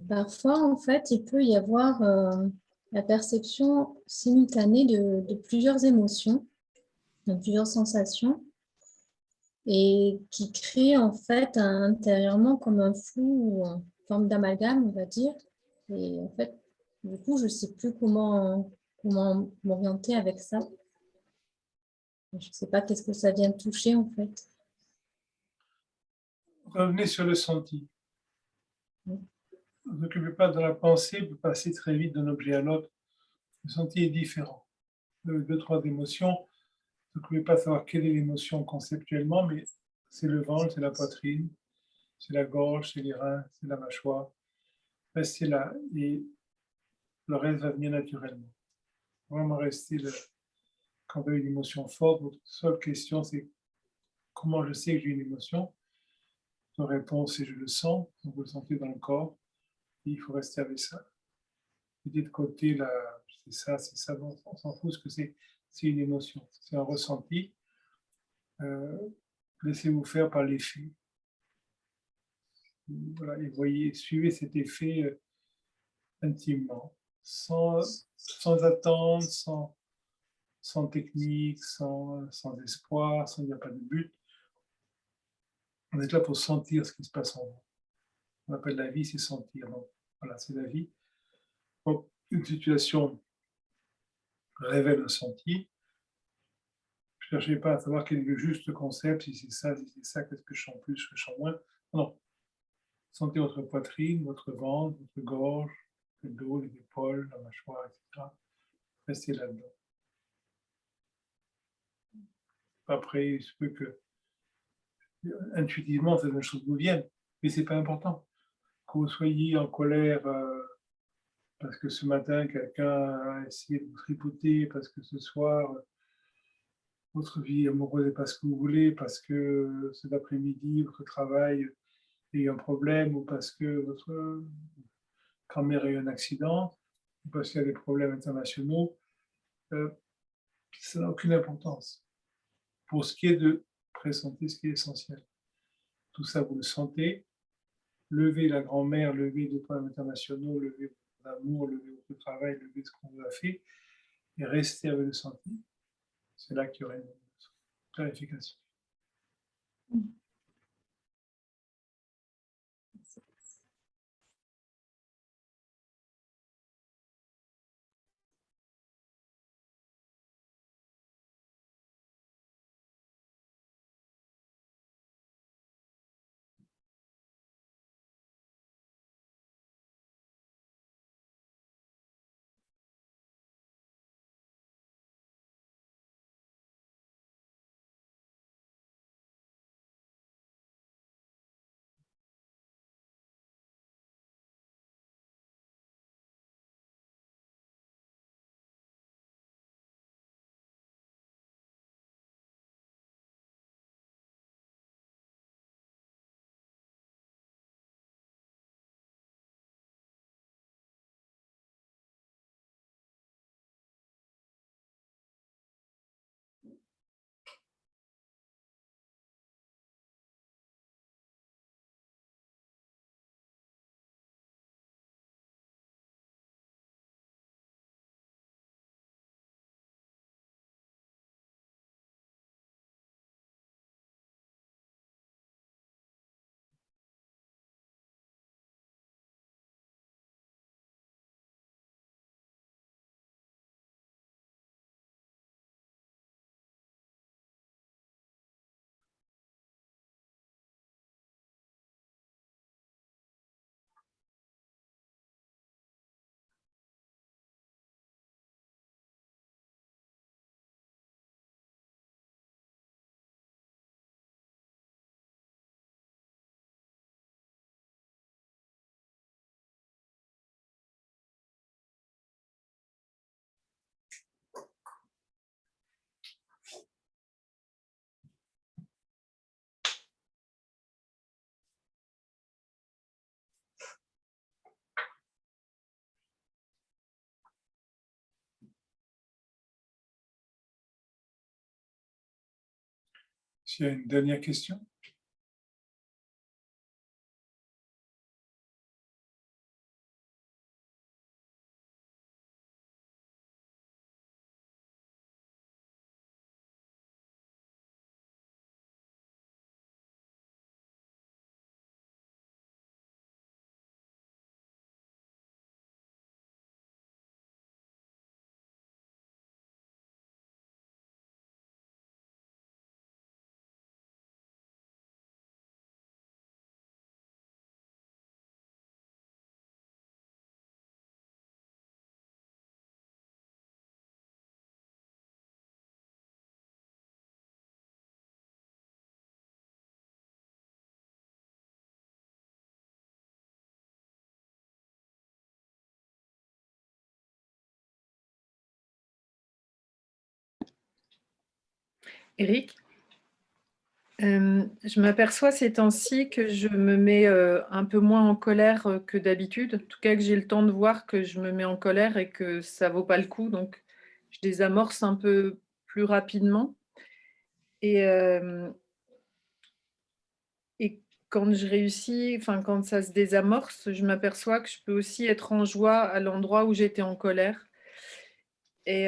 Parfois, en fait, il peut y avoir la perception simultanée de plusieurs émotions, de plusieurs sensations, et qui crée en fait intérieurement comme un flou, ou une forme d'amalgame, on va dire. Et en fait, du coup, je ne sais plus comment m'orienter avec ça. Je ne sais pas qu'est-ce que ça vient toucher en fait. Revenez sur le senti. Oui. Ne vous occupez pas de la pensée pour passer très vite d'un objet à l'autre. Le senti est différent. Deux, trois émotions. Ne vous occupez pas de savoir quelle est l'émotion conceptuellement, mais c'est le ventre, c'est la poitrine, c'est la gorge, c'est les reins, c'est la mâchoire. Restez là et le reste va venir naturellement. Vraiment rester là. Quand vous avez une émotion forte, votre seule question, c'est comment je sais que j'ai une émotion. La réponse, c'est je le sens, donc vous le sentez dans le corps, et il faut rester avec ça. Mettez de côté, là, c'est ça, on s'en fout ce que c'est une émotion, c'est un ressenti. Laissez-vous faire par l'effet. Voilà, et voyez, suivez cet effet intimement, sans attendre, sans technique, sans espoir, il n'y a pas de but. On est là pour sentir ce qui se passe en vous. On appelle la vie, c'est sentir. Donc, voilà, c'est la vie. Donc, une situation révèle un senti. Ne cherchez pas à savoir quel est le juste concept, si c'est ça, qu'est-ce que je sens plus, je sens moins. Non. Sentez votre poitrine, votre ventre, votre gorge, le dos, les épaules, la mâchoire, etc. Restez là-dedans. Après, il se peut que intuitivement, certaines choses vous viennent, mais ce n'est pas important. Que vous soyez en colère parce que ce matin, quelqu'un a essayé de vous tripoter, parce que ce soir, votre vie amoureuse n'est pas ce que vous voulez, parce que cet après-midi, votre travail a eu un problème, ou parce que votre grand-mère a eu un accident, ou parce qu'il y a des problèmes internationaux, ça n'a aucune importance. Pour ce qui est de présenter ce qui est essentiel. Tout ça, vous le sentez. Levez la grand-mère, levez les problèmes internationaux, levez l'amour, levez votre travail, levez ce qu'on vous a fait, et restez avec le senti. C'est là qu'il y aurait une clarification. S'il y a une dernière question. Eric, je m'aperçois ces temps-ci que je me mets un peu moins en colère que d'habitude. En tout cas, que j'ai le temps de voir que je me mets en colère et que ça vaut pas le coup. Donc, je désamorce un peu plus rapidement. Et quand je réussis, enfin, quand ça se désamorce, je m'aperçois que je peux aussi être en joie à l'endroit où j'étais en colère. Et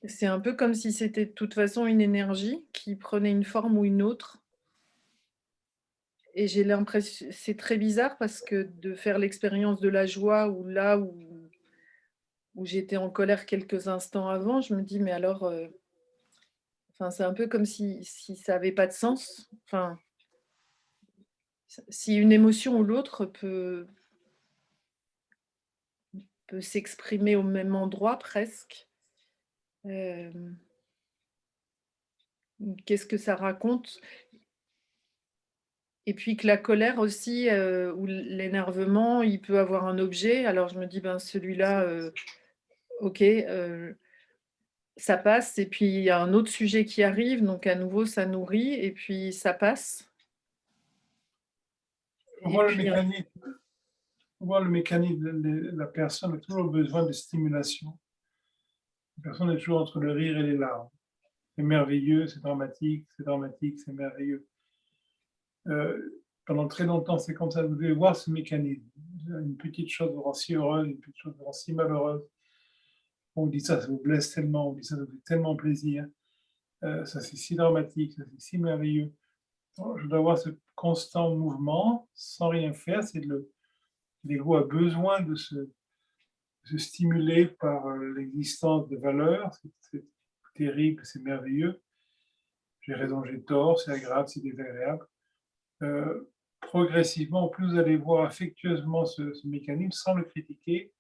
c'est un peu comme si c'était de toute façon une énergie qui prenait une forme ou une autre. Et j'ai l'impression, c'est très bizarre parce que de faire l'expérience de la joie ou là où j'étais en colère quelques instants avant, je me dis, mais alors, enfin, c'est un peu comme si ça n'avait pas de sens. Enfin, si une émotion ou l'autre peut s'exprimer au même endroit presque, qu'est-ce que ça raconte? Et puis que la colère aussi, ou l'énervement, il peut avoir un objet. Alors je me dis, ben celui-là, ok, ça passe. Et puis il y a un autre sujet qui arrive, donc à nouveau ça nourrit, et puis ça passe. On voit le mécanisme, la personne a toujours besoin de stimulation. La personne est toujours entre le rire et les larmes. C'est merveilleux, c'est dramatique, c'est merveilleux. Pendant très longtemps, c'est comme ça. Vous devez voir ce mécanisme. Une petite chose vous rend si heureuse, une petite chose vous rend si malheureuse. On dit ça vous blesse tellement, on dit ça vous fait tellement plaisir. Ça c'est si dramatique, ça c'est si merveilleux. Je dois avoir ce constant mouvement sans rien faire. L'ego a besoin de se stimuler par l'existence de valeurs. C'est terrible, c'est merveilleux. J'ai raison, j'ai tort, c'est agréable, c'est désagréable. Progressivement, plus vous allez voir affectueusement ce mécanisme sans le critiquer,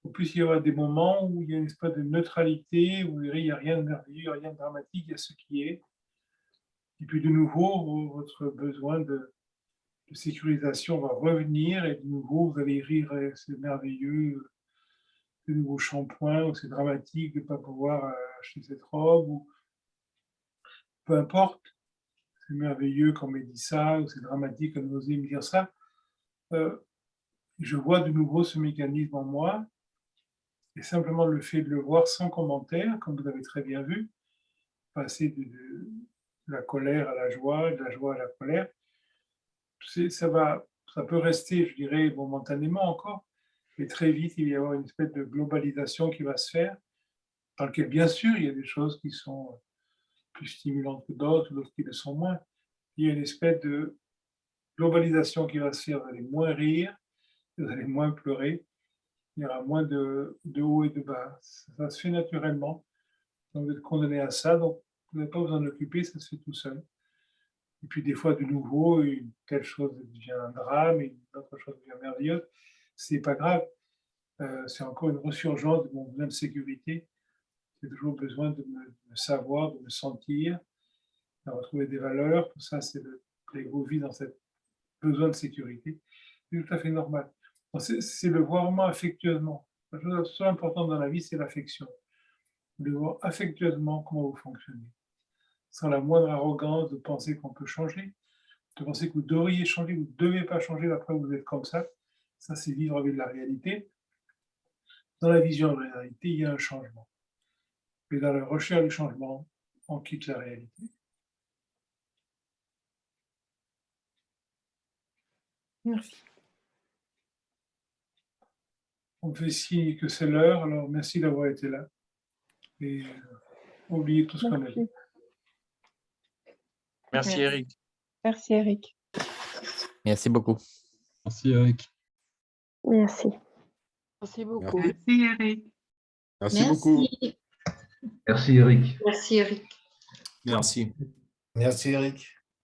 au plus il y aura des moments où il y a une espèce de neutralité, où il n'y a rien de merveilleux, il n'y a rien de dramatique, il y a ce qui est. Et puis de nouveau, votre besoin de sécurisation va revenir et de nouveau, vous allez rire, c'est merveilleux, de nouveaux shampoings, ou c'est dramatique de ne pas pouvoir acheter cette robe, ou peu importe. C'est merveilleux qu'on m'ait dit ça, ou c'est dramatique qu'on ait osé me dire ça. Je vois de nouveau ce mécanisme en moi, et simplement le fait de le voir sans commentaire, comme vous avez très bien vu, passer de la colère à la joie, de la joie à la colère, ça peut rester, je dirais, momentanément encore, mais très vite, il va y avoir une espèce de globalisation qui va se faire, dans laquelle, bien sûr, il y a des choses qui sont plus stimulantes que d'autres qui le sont moins. Il y a une espèce de globalisation qui va se faire, vous allez moins rire, vous allez moins pleurer, il y aura moins de haut et de bas. Ça se fait naturellement. Donc vous êtes condamné à ça, donc vous n'avez pas besoin d'en occuper, ça se fait tout seul. Et puis des fois, de nouveau, une telle chose devient un drame, et une autre chose devient merveilleuse. C'est pas grave. C'est encore une ressurgence de mon besoin de sécurité. J'ai toujours besoin de me savoir, de me sentir, de retrouver des valeurs. Tout ça, c'est l'ego vit dans ce besoin de sécurité. C'est tout à fait normal. C'est le voir vraiment affectueusement. La chose la plus importante dans la vie, c'est l'affection. De voir affectueusement comment vous fonctionnez. Sans la moindre arrogance de penser qu'on peut changer, de penser que vous devriez changer, vous ne devez pas changer, après vous êtes comme ça. Ça, c'est vivre avec la réalité. Dans la vision de la réalité, il y a un changement. Mais dans la recherche du changement, on quitte la réalité. Merci. On me fait signe que c'est l'heure, alors merci d'avoir été là. Et oubliez tout ce qu'on a dit. Merci Eric. Merci Eric. Merci beaucoup. Merci Eric. Merci. Merci beaucoup. Merci Eric. Merci beaucoup. Merci Eric. Merci Eric. Merci. Merci Eric.